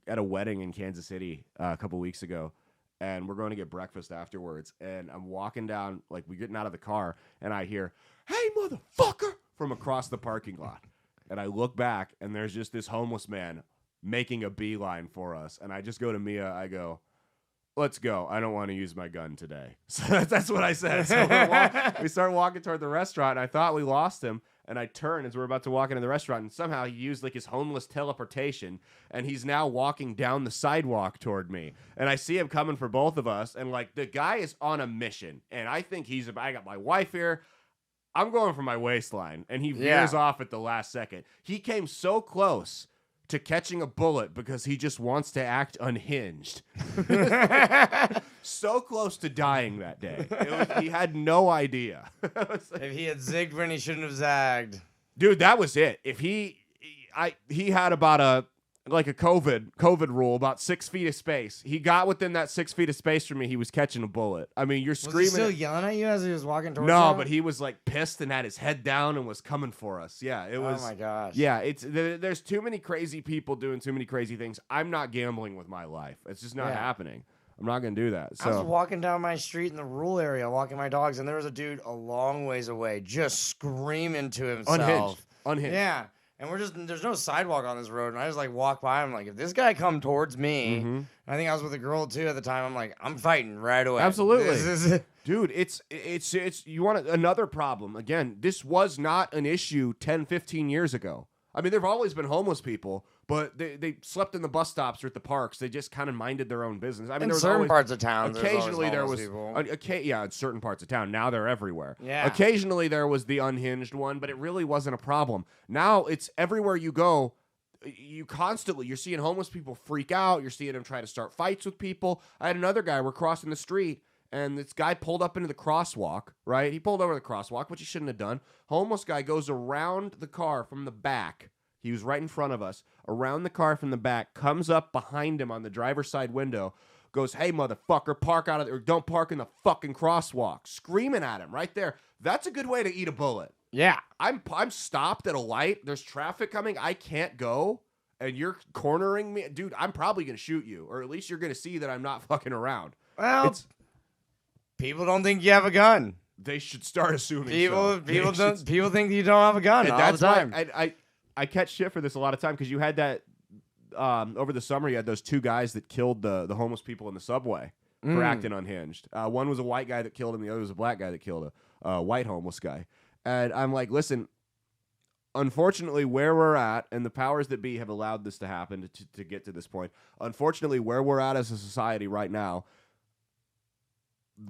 at a wedding in Kansas City a couple weeks ago, and we're going to get breakfast afterwards. And I'm walking down, like we're getting out of the car, and I hear, "Hey, motherfucker!" from across the parking lot. And I look back, and there's just this homeless man making a beeline for us. And I just go to Mia, I go, "Let's go. I don't want to use my gun today." So that's what I said. So we start walking toward the restaurant, and I thought we lost him. And I turn as we're about to walk into the restaurant, and somehow he used like his homeless teleportation, and he's now walking down the sidewalk toward me. And I see him coming for both of us, and like the guy is on a mission. And I think I got my wife here. I'm going for my waistline, and he veers off at the last second. He came so close to catching a bullet because he just wants to act unhinged. So close to dying that day. He had no idea. If he had zigged when he shouldn't have zagged. Dude, that was it. If he had about a COVID rule, about 6 feet of space. He got within that 6 feet of space from me. He was catching a bullet. I mean, you're screaming. Was he still yelling at you as he was walking towards you? No, but he was like pissed and had his head down and was coming for us. Yeah, it was. Oh my gosh. Yeah, there's too many crazy people doing too many crazy things. I'm not gambling with my life. It's just not happening. I'm not going to do that. So. I was walking down my street in the rural area, walking my dogs, and there was a dude a long ways away just screaming to himself. Unhinged. Yeah. And there's no sidewalk on this road. And I just like walk by. I'm like, if this guy come towards me, and I think I was with a girl too at the time. I'm like, I'm fighting right away. Absolutely. Dude, it's you want another problem. Again, this was not an issue 10, 15 years ago. I mean, there've always been homeless people, but they slept in the bus stops or at the parks. They just kind of minded their own business. I mean, in there was certain always, parts of town, occasionally there was, people. yeah, in certain parts of town. Now they're everywhere. Yeah. Occasionally there was the unhinged one, but it really wasn't a problem. Now it's everywhere you go. You're seeing homeless people freak out. You're seeing them try to start fights with people. I had another guy, we're crossing the street, and this guy pulled up into the crosswalk, right? He pulled over the crosswalk, which he shouldn't have done. Homeless guy goes around the car from the back. He was right in front of us. Around the car from the back, comes up behind him on the driver's side window, goes, "Hey, motherfucker, park out of there, or don't park in the fucking crosswalk." Screaming at him right there. That's a good way to eat a bullet. Yeah. I'm stopped at a light. There's traffic coming. I can't go. And you're cornering me. Dude, I'm probably going to shoot you. Or at least you're going to see that I'm not fucking around. Well, people don't think you have a gun. They should start assuming people think you don't have a gun all the time. I catch shit for this a lot of time because you had that over the summer. You had those two guys that killed the homeless people in the subway for acting unhinged. One was a white guy that killed him. The other was a black guy that killed a white homeless guy. And I'm like, listen, unfortunately, where we're at, and the powers that be have allowed this to happen to get to this point. Unfortunately, where we're at as a society right now,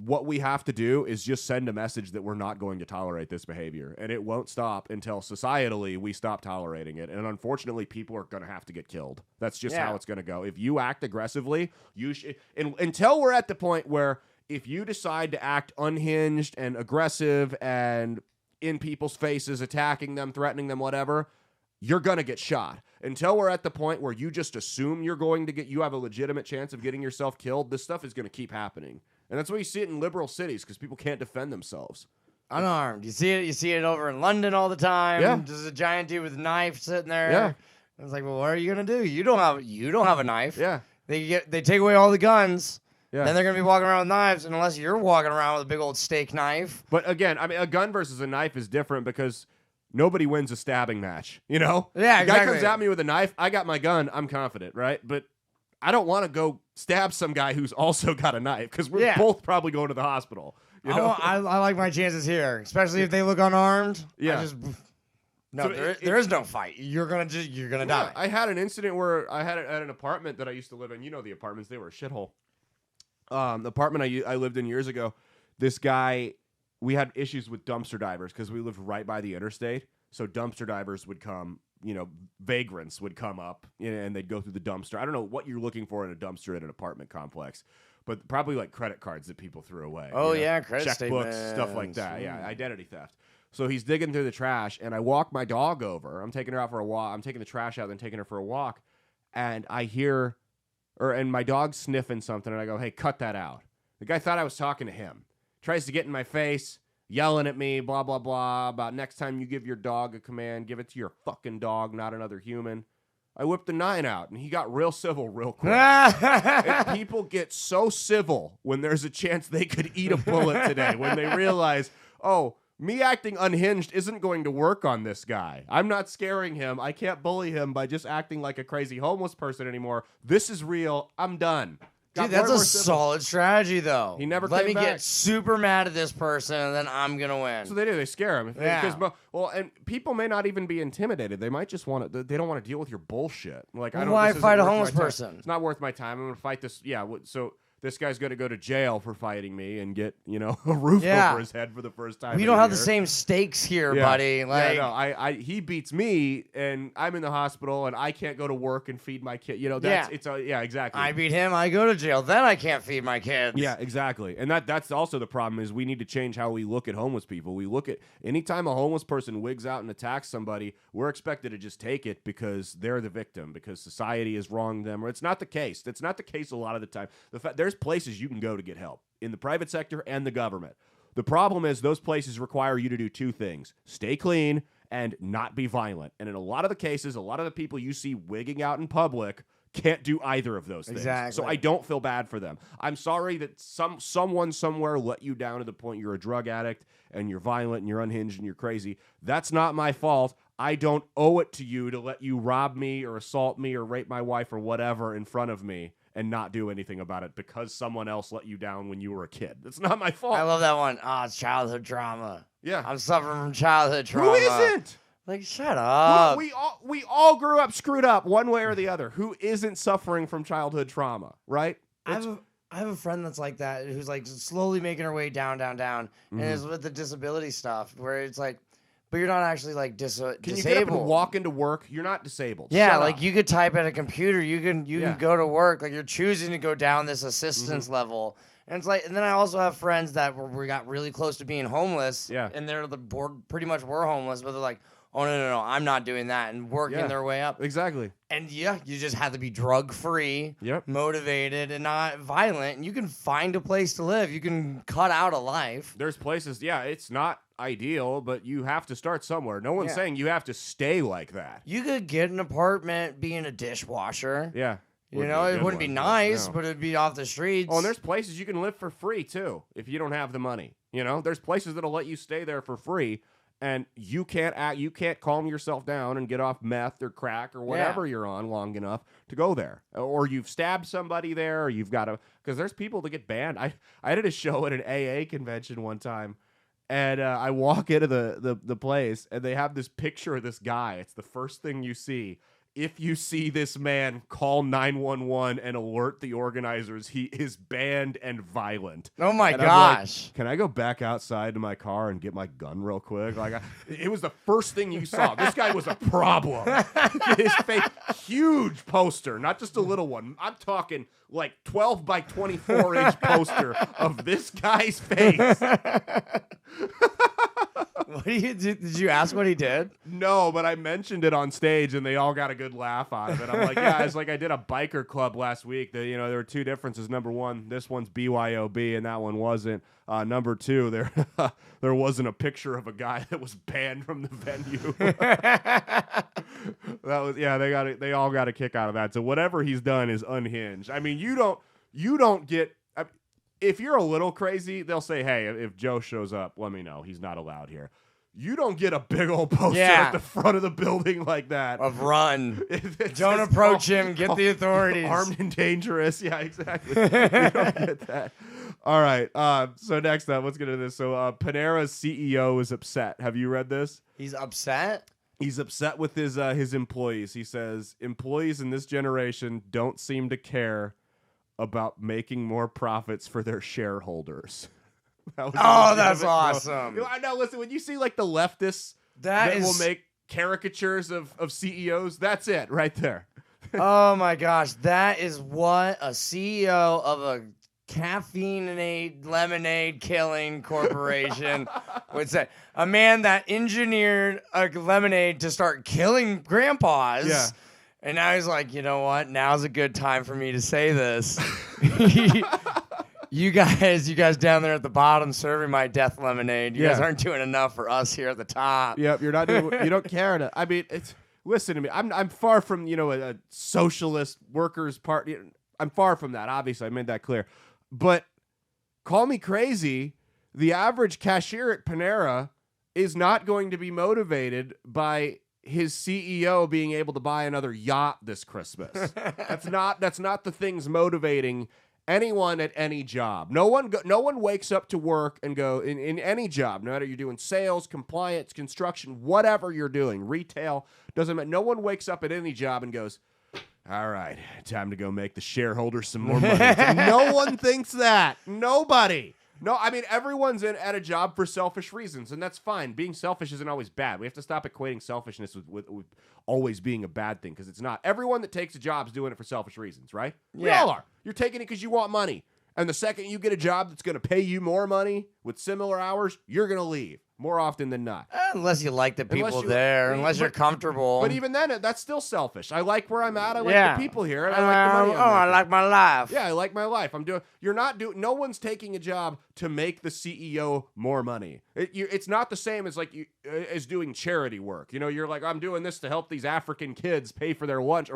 what we have to do is just send a message that we're not going to tolerate this behavior. And it won't stop until societally we stop tolerating it. And unfortunately, people are going to have to get killed. That's just how it's going to go. If you act aggressively, until we're at the point where if you decide to act unhinged and aggressive and in people's faces, attacking them, threatening them, whatever, you're going to get shot. Until we're at the point where you just assume you have a legitimate chance of getting yourself killed, this stuff is going to keep happening. And that's why you see it in liberal cities, because people can't defend themselves. Unarmed. You see it over in London all the time. Yeah. There's a giant dude with a knife sitting there. Yeah. It's like, well, what are you going to do? You don't have a knife. Yeah. They take away all the guns. Yeah. Then they're going to be walking around with knives unless you're walking around with a big old steak knife. But again, I mean, a gun versus a knife is different because nobody wins a stabbing match, you know? Yeah, The guy comes at me with a knife, I got my gun, I'm confident, right? But I don't want to go stab some guy who's also got a knife because we're both probably going to the hospital. You know? I like my chances here, especially if they look unarmed. Yeah. There is no fight. You're gonna die. I had an incident where I had it at an apartment that I used to live in. You know the apartments, they were a shithole. The apartment I lived in years ago, this guy, we had issues with dumpster divers because we lived right by the interstate. So dumpster divers would come, vagrants would come up and they'd go through the dumpster. I don't know what you're looking for in a dumpster at an apartment complex, but probably like credit cards that people threw away. Oh, yeah, credit checkbooks, statements. stuff like that. Yeah, identity theft. So he's digging through the trash, and I walk my dog over. I'm taking her out for a walk. I'm taking the trash out, then taking her for a walk, and I hear... and my dog's sniffing something, and I go, "Hey, cut that out." The guy thought I was talking to him. Tries to get in my face, yelling at me, blah, blah, blah, about next time you give your dog a command, give it to your fucking dog, not another human. I whipped the 9 out, and he got real civil real quick. And people get so civil when there's a chance they could eat a bullet today, when they realize, oh, me acting unhinged isn't going to work on this guy. I'm not scaring him. I can't bully him by just acting like a crazy homeless person anymore. This is real. I'm done. Dude, that's a solid strategy, though. He never Let came me back. get super mad at this person, and then I'm going to win. So they do. They scare him. Yeah. And people may not even be intimidated. They might just want to. They don't want to deal with your bullshit. Like, why fight a homeless person? It's not worth my time. I'm going to fight this. Yeah. So this guy's going to go to jail for fighting me and get, a roof over his head for the first time. We don't have the same stakes here, buddy. Like, he beats me, and I'm in the hospital, and I can't go to work and feed my kid. Exactly. I beat him, I go to jail, then I can't feed my kids. Yeah, exactly. And that's also the problem is we need to change how we look at homeless people. We look at anytime a homeless person wigs out and attacks somebody, we're expected to just take it because they're the victim, because society has wronged them. Or it's not the case. That's not the case a lot of the time. There's places you can go to get help in the private sector and the government. The problem is those places require you to do two things: stay clean and not be violent. And in a lot of the cases, a lot of the people you see wigging out in public can't do either of those things. Exactly. So I don't feel bad for them. I'm sorry that someone somewhere let you down to the point you're a drug addict and you're violent and you're unhinged and you're crazy. That's not my fault. I don't owe it to you to let you rob me or assault me or rape my wife or whatever in front of me and not do anything about it because someone else let you down when you were a kid. That's not my fault. I love that one. It's childhood trauma. Yeah. I'm suffering from childhood trauma. Who isn't? Like, shut up. We all grew up screwed up one way or the other. Who isn't suffering from childhood trauma, right? I have a friend that's like that, who's like slowly making her way down, and is with the disability stuff, where it's like, but you're not actually like disabled. Can you get up and walk into work? You're not disabled. Yeah, Shut like up. you could type at a computer. You can go to work. Like you're choosing to go down this assistance level. And it's like, and then I also have friends that we got really close to being homeless. Yeah. And they're the board pretty much were homeless, but they're like, oh no, I'm not doing that, and working their way up. Exactly. And you just have to be drug free, motivated, and not violent. And you can find a place to live. You can cut out a life. There's places, it's not ideal, but you have to start somewhere. No one's saying you have to stay like that. You could get an apartment being a dishwasher. Yeah. You know, it wouldn't be nice, but it'd be off the streets. Oh, and there's places you can live for free, too, if you don't have the money. You know, there's places that'll let you stay there for free, and you can't calm yourself down and get off meth or crack or whatever you're on long enough to go there. Or you've stabbed somebody there, or you've got to, because there's people that get banned. I did a show at an AA convention one time, and I walk into the place, and they have this picture of this guy. It's the first thing you see. If you see this man, call 911 and alert the organizers. He is banned and violent. Oh my gosh! Like, can I go back outside to my car and get my gun real quick? Like, it was the first thing you saw. This guy was a problem. His face, huge poster, not just a little one. I'm talking like 12 by 24 inch poster of this guy's face. What did you ask what he did? No, but I mentioned it on stage, and they all got a good laugh out of it. I'm like, yeah, it's like I did a biker club last week. That there were two differences. Number one, this one's BYOB, and that one wasn't. Number two, there wasn't a picture of a guy that was banned from the venue. That was they all got a kick out of that. So whatever he's done is unhinged. I mean, you don't get. If you're a little crazy, they'll say, hey, if Joe shows up, let me know. He's not allowed here. You don't get a big old poster at the front of the building like that. Of run. Don't approach him. Get the authorities. Armed and dangerous. Yeah, exactly. You don't get that. All right. So next up, let's get into this. So Panera's CEO is upset. Have you read this? He's upset? He's upset with his employees. He says, employees in this generation don't seem to care about making more profits for their shareholders. That's awesome. I know. Listen, when you see like the leftists that will make caricatures of CEOs, that's it right there. Oh my gosh, that is what a CEO of a caffeine lemonade killing corporation would say. A man that engineered a lemonade to start killing grandpas. Yeah. And now he's like, you know what? Now's a good time for me to say this. You guys down there at the bottom serving my death lemonade. You guys aren't doing enough for us here at the top. Yep, you're not doing. You don't care enough. I mean, listen to me. I'm far from a socialist workers party. I'm far from that. Obviously, I made that clear. But call me crazy. The average cashier at Panera is not going to be motivated by his CEO being able to buy another yacht this Christmas. That's not the things motivating anyone at any job. No one wakes up to work and go in any job, no matter you're doing sales, compliance, construction, whatever you're doing, retail, doesn't matter. No one wakes up at any job and goes, all right, time to go make the shareholders some more money. No one thinks that. Nobody. No, I mean, everyone's at a job for selfish reasons, and that's fine. Being selfish isn't always bad. We have to stop equating selfishness with always being a bad thing, because it's not. Everyone that takes a job is doing it for selfish reasons, right? Yeah. We all are. You're taking it because you want money. And the second you get a job that's going to pay you more money with similar hours, you're going to leave. More often than not. Unless you like the people there, unless you're comfortable. But even then, that's still selfish. I like where I'm at. I like the people here. And I like the money. I like my life. Yeah, I like my life. No one's taking a job to make the CEO more money. It's not the same as as doing charity work. You're like, I'm doing this to help these African kids pay for their lunch.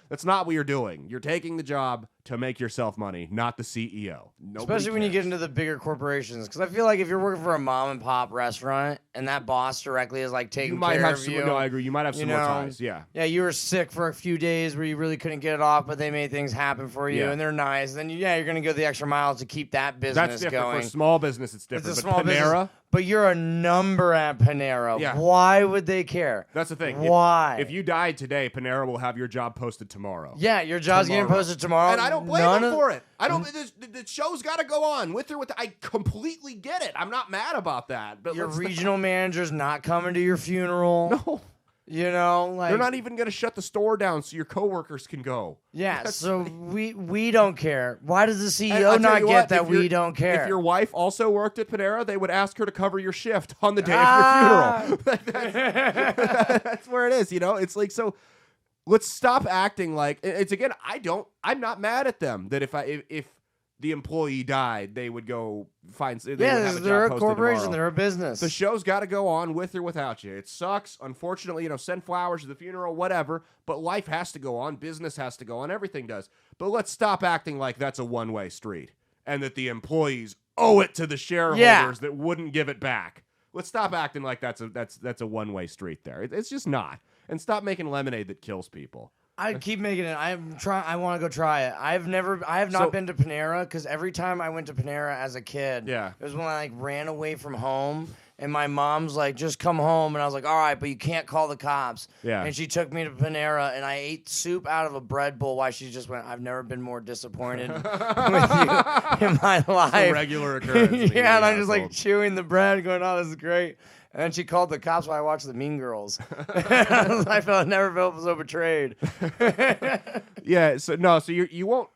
That's not what you're doing. You're taking the job to make yourself money, not the CEO. Especially when you get into the bigger corporations. Because I feel like if you're working for a mom and pop restaurant and that boss directly is like taking care of you. No, I agree. You might have some more ties. Yeah. Yeah, you were sick for a few days where you really couldn't get it off, but they made things happen for you, and they're nice. Then you're going to go the extra mile to keep that business That's different. going. For a small business, it's different. It's a small business. but you're a number at Panera. Yeah. Why would they care? That's the thing. Why? If you died today, Panera will have your job posted tomorrow. Yeah, your job's getting posted tomorrow. And I don't blame them for it. I don't. The show's got to go on with or without. I completely get it. I'm not mad about that. But your regional manager's not coming to your funeral. No. You know, like they're not even going to shut the store down so your coworkers can go. Yeah, so we don't care. Why does the CEO not get that we don't care? If your wife also worked at Panera, they would ask her to cover your shift on the day of your funeral. That's where it is, you know? It's like, so let's stop acting like it's again, I'm not mad at them that if the employee died, they would go find. They're a corporation. Tomorrow. They're a business. The show's got to go on with or without you. It sucks. Unfortunately, you know, send flowers to the funeral, whatever. But life has to go on. Business has to go on. Everything does. But let's stop acting like that's a one-way street and that the employees owe it to the shareholders that wouldn't give it back. Let's stop acting like that's a one-way street there. It's just not. And stop making lemonade that kills people. I keep making it. I want to go try it. I have not been to Panera because every time I went to Panera as a kid, it was when I like ran away from home, and my mom's like, "Just come home," and I was like, "All right, but you can't call the cops." Yeah. And she took me to Panera, and I ate soup out of a bread bowl. While she just went, "I've never been more disappointed with you in my life." It's a regular occurrence. Yeah, and I'm just like chewing the bread, going, "Oh, this is great." And then she called the cops while I watched the Mean Girls. I never felt so betrayed. Yeah, so you won't.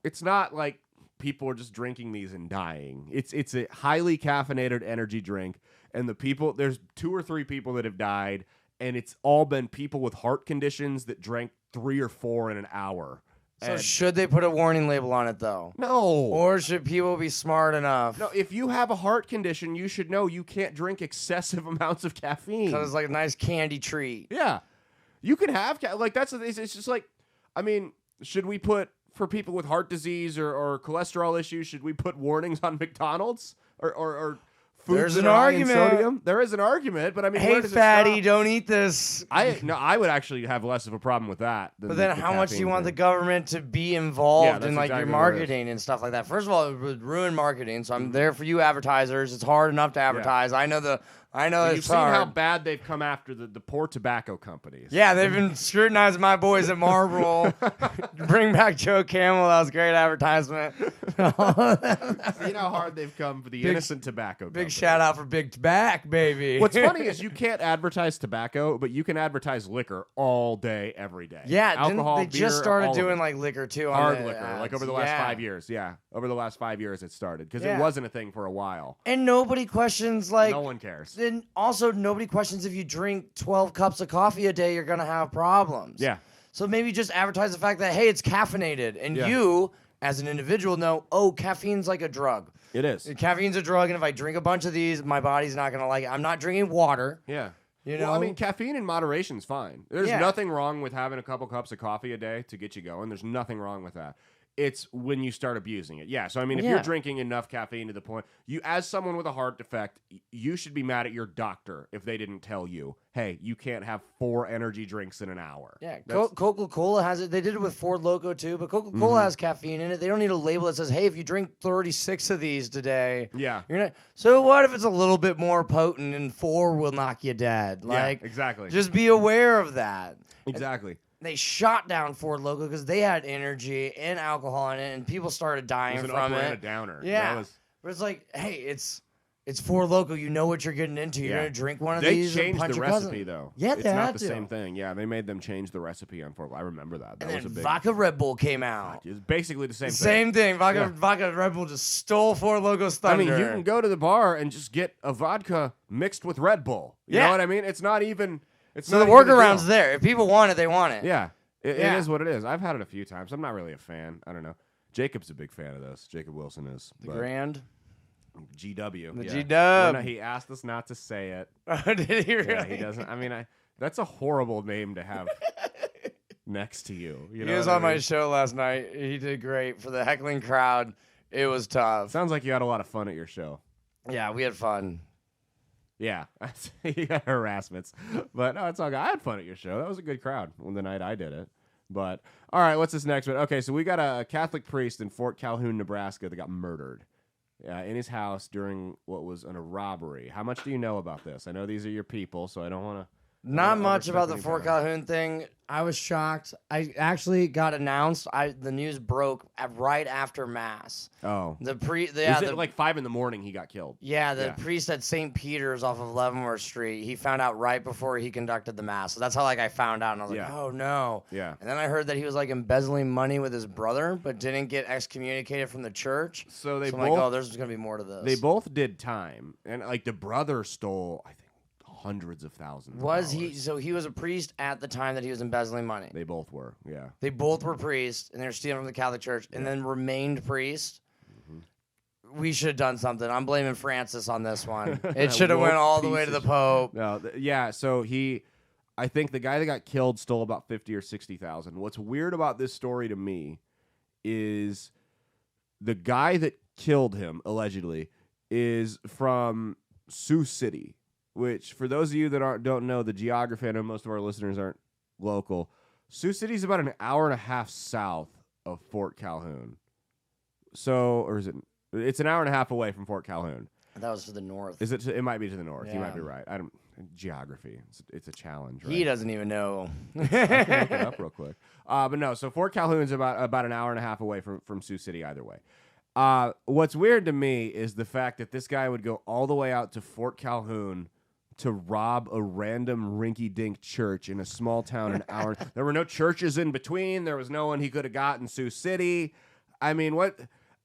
It's not like people are just drinking these and dying. It's a highly caffeinated energy drink, and there's 2 or 3 people that have died, and it's all been people with heart conditions that drank 3 or 4 in an hour. So should they put a warning label on it, though? No. Or should people be smart enough? No, if you have a heart condition, you should know you can't drink excessive amounts of caffeine. Because it's like a nice candy treat. Yeah. You can have, it's just like, I mean, should we put, for people with heart disease or cholesterol issues, should we put warnings on McDonald's? Or foods There's that an are high argument. in sodium? There is an argument, but I mean, hey, fatty, don't eat this. I would actually have less of a problem with that. But then how much do you want the government to be involved in like exactly your marketing and stuff like that? First of all, it would ruin marketing. So I'm there for you advertisers. It's hard enough to advertise. I know You've it's seen hard. how bad they've come after the poor tobacco companies. Yeah, they've been scrutinizing my boys at Marlboro. Bring back Joe Camel. That was a great advertisement. See how hard they've come for the innocent tobacco companies. Big shout out for Big Tobacco, baby. What's funny is you can't advertise tobacco, but you can advertise liquor all day, every day. Yeah, alcohol, they beer, just started all doing of it. like liquor too. Hard on the liquor, ads. like over the last 5 years. Yeah, over the last 5 years it started because it wasn't a thing for a while. And nobody questions like. No one cares. And also nobody questions if you drink 12 cups of coffee a day, you're gonna have problems. Yeah. So maybe just advertise the fact that hey, it's caffeinated, and you as an individual know, oh, caffeine's like a drug. It is. Caffeine's a drug, and if I drink a bunch of these, my body's not gonna like it. I'm not drinking water. Yeah. You know, well, I mean, caffeine in moderation is fine. There's nothing wrong with having a couple cups of coffee a day to get you going. There's nothing wrong with that. It's when you start abusing it. Yeah. So, I mean, if you're drinking enough caffeine to the point, as someone with a heart defect, you should be mad at your doctor if they didn't tell you, hey, you can't have 4 energy drinks in an hour. Yeah. Coca-Cola has it. They did it with Ford Loco too, but Coca-Cola has caffeine in it. They don't need a label that says, hey, if you drink 36 of these today, you're not. So what if it's a little bit more potent and 4 will knock you dead? Like, exactly. Just be aware of that. Exactly. They shot down Ford Loco because they had energy and alcohol in it, and people started dying it was from an upper it. and a downer. Yeah, but it's like, hey, it's Ford Loco. You know what you're getting into. You're gonna drink one of these. They changed and punch the your recipe cousin. though. Yeah, it's they not had the to. same thing. Yeah, they made them change the recipe on Ford. I remember that. That was a big. Vodka Red Bull came out. It's basically the same thing. Same thing. Vodka Red Bull just stole Ford Loco's thunder. I mean, you can go to the bar and just get a vodka mixed with Red Bull. You know what I mean? It's not even. So the workaround's there. If people want it, they want it. Yeah. It is what it is. I've had it a few times. I'm not really a fan. I don't know. Jacob's a big fan of this. Jacob Wilson is. The Grand? GW. The G-Dub. No, he asked us not to say it. Oh, did he really? Yeah, he doesn't. I mean, that's a horrible name to have next to you. You know he was on my show last night. He did great for the heckling crowd. It was tough. Sounds like you had a lot of fun at your show. Yeah, we had fun. Yeah, you got harassments, but no, it's all good. I had fun at your show. That was a good crowd on the night I did it. But all right, what's this next one? Okay, so we got a Catholic priest in Fort Calhoun, Nebraska, that got murdered. in his house during what was a robbery. How much do you know about this? I know these are your people, so I don't want to. Not much about the Fort Calhoun thing. I was shocked. I actually got announced. The news broke right after Mass. Oh. Is it like 5 a.m. he got killed? Yeah, the priest at St. Peter's off of Leavenworth Street, he found out right before he conducted the Mass. So that's how I found out, and I was like, oh, no. Yeah. And then I heard that he was embezzling money with his brother, but didn't get excommunicated from the church. So I'm like, oh, there's going to be more to this. They both did time. And the brother stole, I think, hundreds of thousands. Was he? So he was a priest at the time that he was embezzling money. They both were, yeah. They both were priests, and they were stealing from the Catholic Church, and then remained priests. Mm-hmm. We should have done something. I'm blaming Francis on this one. It should have went all the way to the Pope. No, so I think the guy that got killed stole about 50 or 60,000. What's weird about this story to me is the guy that killed him allegedly is from Sioux City. Which, for those of you that don't know the geography, I know most of our listeners aren't local. Sioux City is about an hour and a half south of Fort Calhoun. So, or is it? It's an hour and a half away from Fort Calhoun. That was to the north. Is it? It might be to the north. Yeah. You might be right. Geography. It's a challenge. Right? He doesn't even know. I can look it up real quick. But no. So Fort Calhoun's about an hour and a half away from Sioux City. Either way. What's weird to me is the fact that this guy would go all the way out to Fort Calhoun to rob a random rinky-dink church in a small town an hour. There were no churches in between. There was no one he could have got in Sioux City. I mean,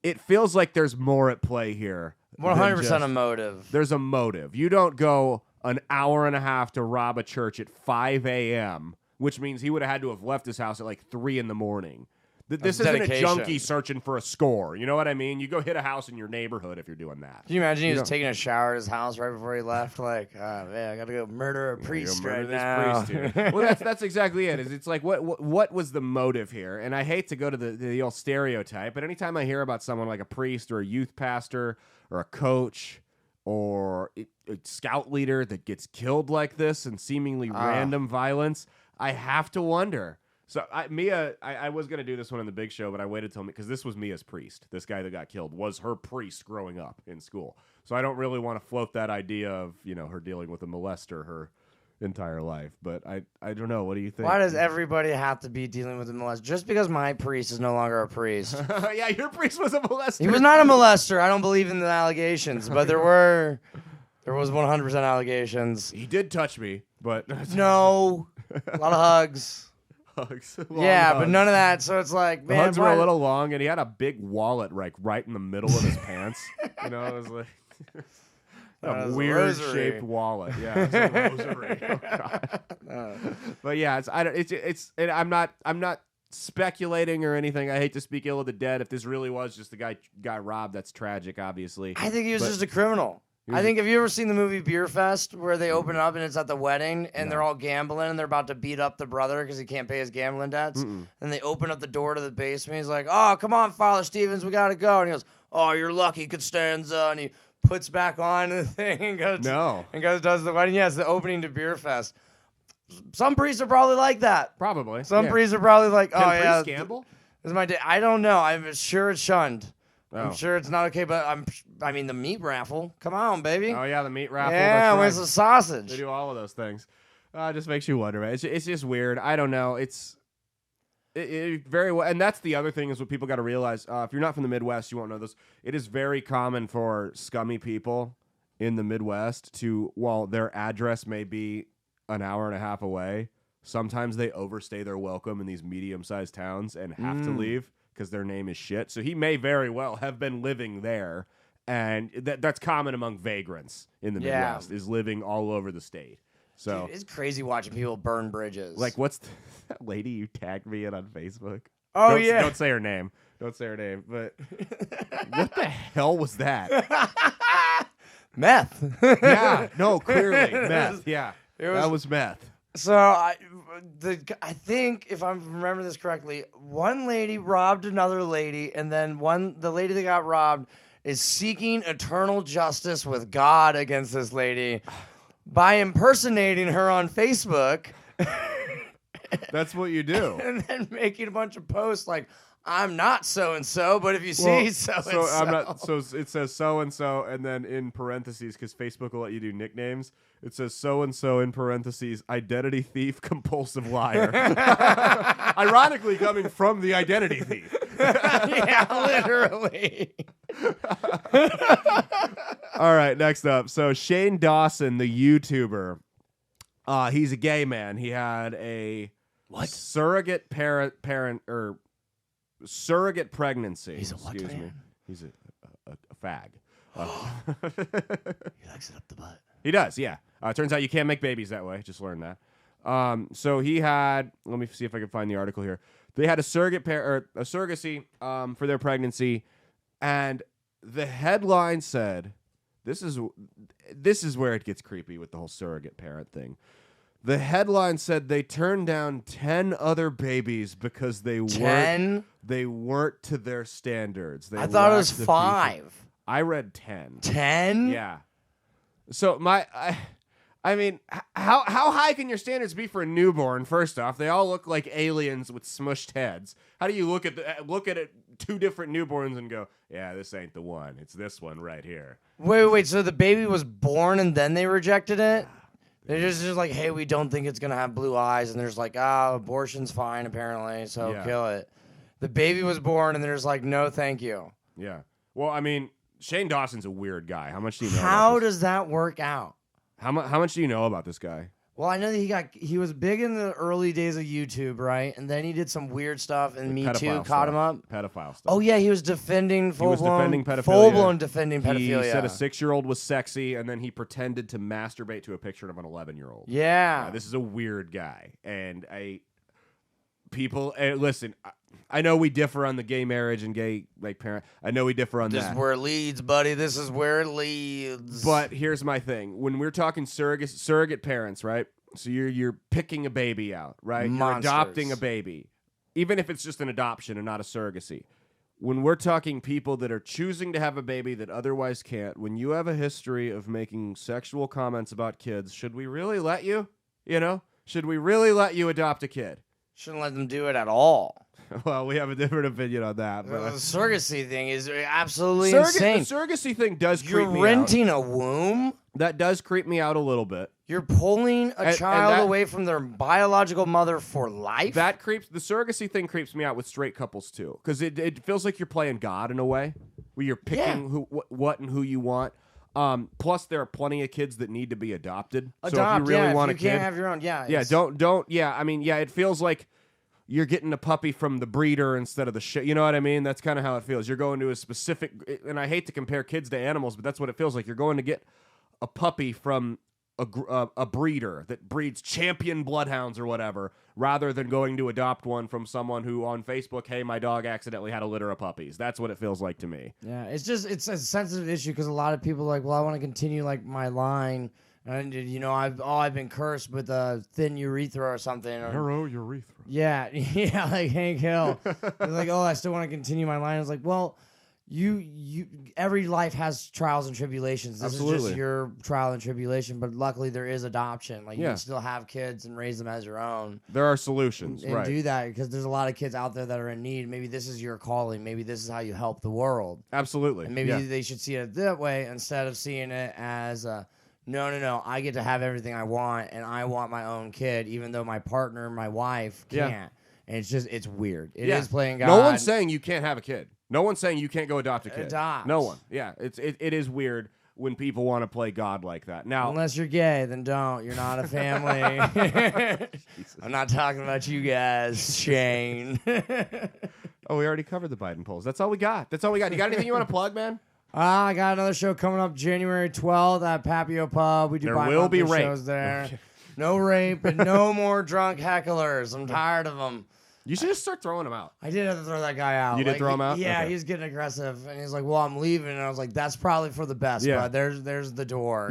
it feels like there's more at play here. 100% a motive. There's a motive. You don't go an hour and a half to rob a church at 5 a.m., which means he would have had to have left his house at 3 a.m. This isn't a junkie searching for a score. You know what I mean? You go hit a house in your neighborhood if you're doing that. Can you imagine he was taking a shower at his house right before he left? Man, I got to go murder a priest right now. Well, that's exactly it. It's like, what was the motive here? And I hate to go to the old stereotype, but anytime I hear about someone like a priest or a youth pastor or a coach or a scout leader that gets killed like this and seemingly random violence, I have to wonder. So Mia, I was going to do this one in the big show, but I waited till because this was Mia's priest. This guy that got killed was her priest growing up in school. So I don't really want to float that idea of, her dealing with a molester her entire life. But I don't know. What do you think? Why does everybody have to be dealing with a molester? Just because my priest is no longer a priest. Yeah, your priest was a molester. He was not a molester. I don't believe in the allegations, but there was 100% allegations. He did touch me, but no. A lot of hugs. Hugs. But none of that. So it's like, man, the hugs were a little long, and he had a big wallet right in the middle of his pants. It was like a weird shaped wallet. Yeah, it's a rosary. Oh, God. But yeah, I'm not speculating or anything. I hate to speak ill of the dead. If this really was just the guy got robbed, that's tragic. Obviously, I think he was just a criminal. I think, have you ever seen the movie Beer Fest where they open it up and it's at the wedding and they're all gambling and they're about to beat up the brother because he can't pay his gambling debts? And they open up the door to the basement. He's like, oh, come on, Father Stevens, we got to go. And he goes, oh, you're lucky, Costanza. And he puts back on the thing and goes, does the wedding. Yeah, it's the opening to Beer Fest. Some priests are probably like that. Probably. Some priests are probably like, Can priests gamble? This is my day. I don't know. I'm sure it's shunned. I'm sure it's not okay, but I mean, the meat raffle. Come on, baby. Oh, yeah, the meat raffle. Yeah, where's the sausage? They do all of those things. It just makes you wonder, man. It's just weird. I don't know. It very well, and that's the other thing is what people got to realize. If you're not from the Midwest, you won't know this. It is very common for scummy people in the Midwest to, while their address may be an hour and a half away, sometimes they overstay their welcome in these medium-sized towns and have to leave because their name is shit. So he may very well have been living there, and that's common among vagrants in the Midwest, is living all over the state. So dude, it's crazy watching people burn bridges. Like, what's that lady you tagged me in on Facebook? Oh, Don't say her name. Don't say her name. But what the hell was that? Meth. Yeah. No, clearly. Meth. Yeah. That was meth. So I think, if I remember this correctly, one lady robbed another lady, and then the lady that got robbed is seeking eternal justice with God against this lady by impersonating her on Facebook. That's what you do. And then making a bunch of posts like, I'm not so-and-so, but if you see so-and-so. I'm not. So it says so-and-so, and then in parentheses, because Facebook will let you do nicknames, it says so-and-so in parentheses, identity thief, compulsive liar. Ironically, coming from the identity thief. Yeah, literally. All right, next up. So Shane Dawson, the YouTuber, he's a gay man. He had a surrogate parent or surrogate pregnancy. He's a what Excuse me. man? He's a fag. He likes it up the butt. He does, yeah. Turns out you can't make babies that way. Just learned that. So he had. Let me see if I can find the article here. They had a surrogacy for their pregnancy, and the headline said, "This is where it gets creepy with the whole surrogate parent thing." The headline said they turned down 10 other babies because they weren't to their standards. I thought it was 5. I read 10. 10? Yeah. So I mean, how high can your standards be for a newborn? First off, they all look like aliens with smushed heads. How do you look at it, 2 different newborns and go, yeah, this ain't the one. It's this one right here. Wait. So the baby was born and then they rejected it? They're just like, hey, we don't think it's going to have blue eyes. And there's like, abortion's fine, apparently, so kill it. The baby was born, and they're just like, no, thank you. Yeah. Well, I mean, Shane Dawson's a weird guy. How much do you know How about this? does that work out? How much do you know about this guy? Well, I know that he was big in the early days of YouTube, right? And then he did some weird stuff, and Me Too caught him up. Pedophile stuff. Oh, yeah, he was defending full-blown defending pedophilia. He said a 6-year-old was sexy, and then he pretended to masturbate to a picture of an 11-year-old. Yeah. This is a weird guy. And listen, I know we differ on the gay marriage and gay parent. I know we differ on that. This is where it leads, buddy. This is where it leads. But here's my thing. When we're talking surrogate parents, right? So you're picking a baby out, right? Monsters. You're adopting a baby. Even if it's just an adoption and not a surrogacy. When we're talking people that are choosing to have a baby that otherwise can't, when you have a history of making sexual comments about kids, should we really let you? Should we really let you adopt a kid? Shouldn't let them do it at all. Well, we have a different opinion on that. But the surrogacy thing is absolutely insane. The surrogacy thing does creep me out. You're renting a womb? That does creep me out a little bit. You're pulling a child away from their biological mother for life? The surrogacy thing creeps me out with straight couples too. Because it feels like you're playing God in a way. Where you're picking what and who you want. Plus, there are plenty of kids that need to be adopted. So if you really want a kid, you can't have your own. It feels like you're getting a puppy from the breeder instead of the shit. You know what I mean? That's kind of how it feels. You're going to a specific, and I hate to compare kids to animals, but that's what it feels like. You're going to get a puppy from a breeder that breeds champion bloodhounds or whatever, rather than going to adopt one from someone who on Facebook, hey, my dog accidentally had a litter of puppies. That's what it feels like to me. Yeah, it's a sensitive issue because a lot of people are like, well, I want to continue my line. And I've been cursed with a thin urethra or something. Narrow urethra. Yeah, like Hank Hill. They're like, I still want to continue my line. I was like, well, you every life has trials and tribulations. This is just your trial and tribulation, but luckily there is adoption. You can still have kids and raise them as your own. There are solutions, and do that because there's a lot of kids out there that are in need. Maybe this is your calling. Maybe this is how you help the world. Absolutely. And maybe they should see it that way instead of seeing it as no, I get to have everything I want, and I want my own kid, even though my partner, my wife, can't. Yeah. And it's weird. It is playing God. No one's saying you can't have a kid. No one's saying you can't go adopt a kid. Adopt. No one. Yeah, it is weird when people want to play God like that. Now, unless you're gay, then don't. You're not a family. I'm not talking about you guys, Shane. Oh, we already covered the Biden polls. That's all we got. You got anything you want to plug, man? I got another show coming up January 12th at Papio Pub. We do bi-monthly shows there. Okay. No rape and no more drunk hecklers. I'm tired of them. You should just start throwing them out. I did have to throw that guy out. You did throw him out? Yeah, okay. He was getting aggressive. And he's like, well, I'm leaving. And I was like, that's probably for the best, bud. There's the door,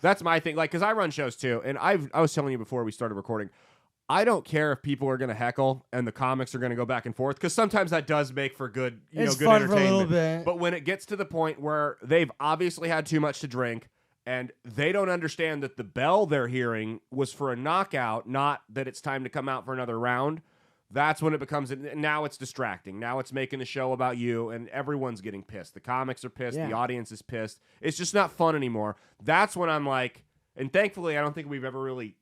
That's my thing. Because I run shows, too. And I was telling you before we started recording, I don't care if people are going to heckle and the comics are going to go back and forth, because sometimes that does make for good, good fun entertainment. For a little bit. But when it gets to the point where they've obviously had too much to drink and they don't understand that the bell they're hearing was for a knockout, not that it's time to come out for another round, that's when it becomes, now it's distracting. Now it's making the show about you, and everyone's getting pissed. The comics are pissed. Yeah. The audience is pissed. It's just not fun anymore. That's when I'm like, and thankfully, I don't think we've ever really,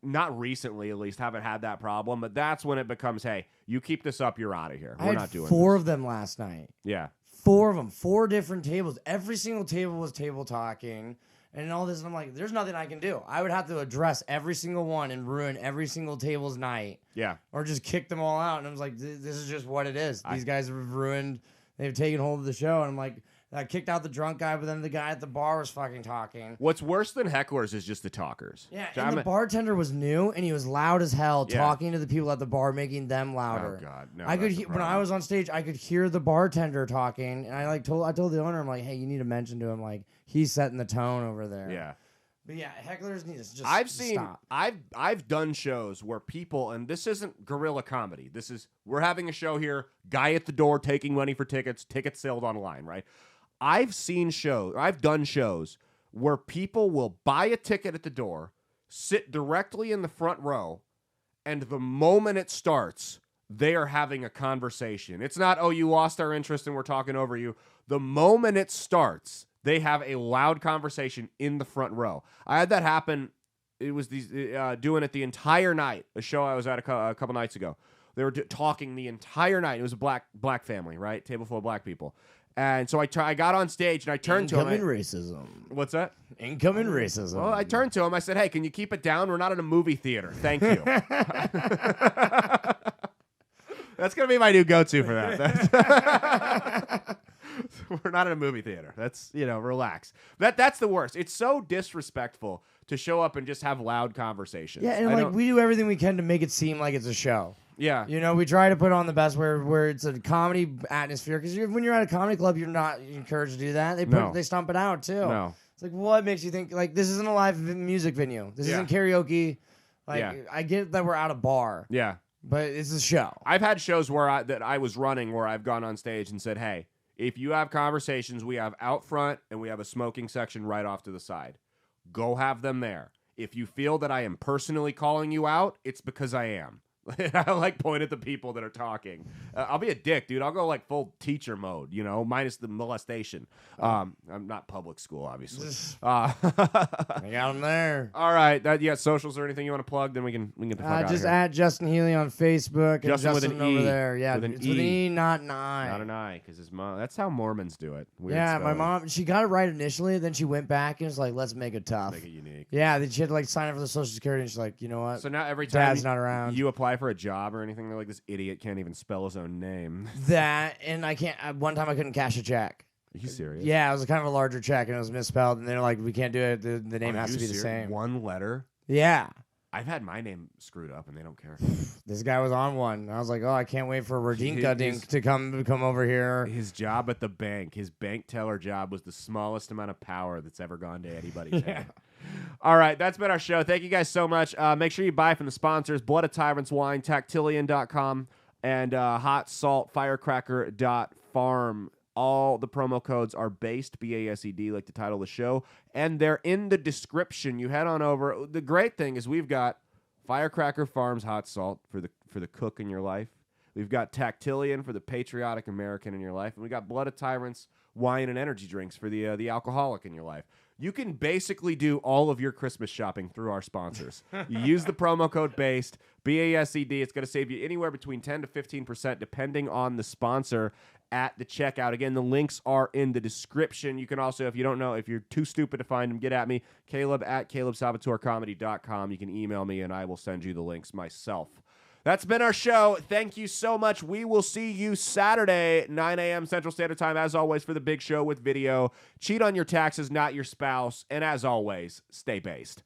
not recently at least, haven't had that problem, but that's when it becomes, hey, you keep this up, you're out of here. We're not doing this. 4 of them last night. Yeah. 4 of them. 4 different tables. Every single table was table talking. And all this, and I'm like, there's nothing I can do. I would have to address every single one and ruin every single table's night. Yeah. Or just kick them all out. And I was like, this is just what it is. These guys have ruined, they've taken hold of the show. And I'm like, I kicked out the drunk guy, but then the guy at the bar was fucking talking. What's worse than hecklers is just the talkers. Yeah, and the bartender was new, and he was loud as hell, Yeah. talking to the people at the bar, making them louder. Oh, God. No, I could that's the when I problem. was on stage, I could hear the bartender talking, and I told the owner, I'm like, hey, you need to mention to him, like, he's setting the tone over there. Yeah. But yeah, hecklers need to just I've seen, stop. I've done shows where people, and this isn't guerrilla comedy. This is, we're having a show here, guy at the door taking money for tickets sold online, right? I've done shows where people will buy a ticket at the door, sit directly in the front row, and the moment it starts, they are having a conversation. It's not, oh, you lost our interest and we're talking over you. The moment it starts, they have a loud conversation in the front row. I had that happen. It was these doing it the entire night. A show I was at a couple nights ago. They were talking the entire night. It was a black family, right? Table full of black people. And so I got on stage and I turned to him. Incoming racism. What's that? Incoming racism. Well, I turned to him. I said, hey, can you keep it down? We're not in a movie theater. Thank you. That's going to be my new go-to for that. We're not in a movie theater. That's, relax. That's the worst. It's so disrespectful to show up and just have loud conversations. Yeah, and we do everything we can to make it seem like it's a show. Yeah. We try to put on the best where it's a comedy atmosphere, because when you're at a comedy club, you're not encouraged to do that. They stomp it out too. No. It's like, what makes you think like this isn't a live music venue? This isn't karaoke. Like I get that we're at a bar. Yeah. But it's a show. I've had shows that I was running where I've gone on stage and said, hey, if you have conversations, we have out front and we have a smoking section right off to the side. Go have them there. If you feel that I am personally calling you out, it's because I am. I point at the people that are talking. I'll be a dick, dude. I'll go full teacher mode, minus the molestation. I'm not public school, obviously. I got them there. All right. Socials or anything you want to plug? Then we can get the fuck out of here. Just add Justin Healy on Facebook. And Justin with an over E. there. Yeah, with an it's E. with an E, not an I. Not an I, because his mom. That's how Mormons do it. Weird my spelling. mom, she got it right initially, then she went back and was like, let's make it tough. Make it unique. Yeah, then she had to sign up for the Social Security, and she's like, you know what? So now every time Dad's not around. you apply for a job or anything, they're like, this idiot can't even spell his own name. That, and I can't. One time I couldn't cash a check. Are you serious? Yeah, it was kind of a larger check, and it was misspelled, and they're like, we can't do it. The name has to be the same. One letter? Yeah. I've had my name screwed up, and they don't care. This guy was on one. I was like, oh, I can't wait for Radinka to come over here. His job at the bank, his bank teller job, was the smallest amount of power that's ever gone to anybody's head. All right, that's been our show. Thank you guys so much. Make sure you buy from the sponsors, Blood of Tyrants Wine, Tactilian.com, and HotSaltFirecracker.farm. All the promo codes are based, BASED, like the title of the show, and they're in the description. You head on over. The great thing is we've got Firecracker Farms Hot Salt for the cook in your life. We've got Tactilian for the patriotic American in your life, and we got Blood of Tyrants wine and energy drinks for the alcoholic in your life. You can basically do all of your Christmas shopping through our sponsors. You use the promo code BASED, BASED. It's going to save you anywhere between 10 to 15%, depending on the sponsor at the checkout. Again, the links are in the description. You can also, if you don't know, if you're too stupid to find them, get at me, Caleb at CalebSalvatoreComedy.com. You can email me, and I will send you the links myself. That's been our show. Thank you so much. We will see you Saturday, 9 a.m. Central Standard Time, as always, for the big show with video. Cheat on your taxes, not your spouse. And as always, stay based.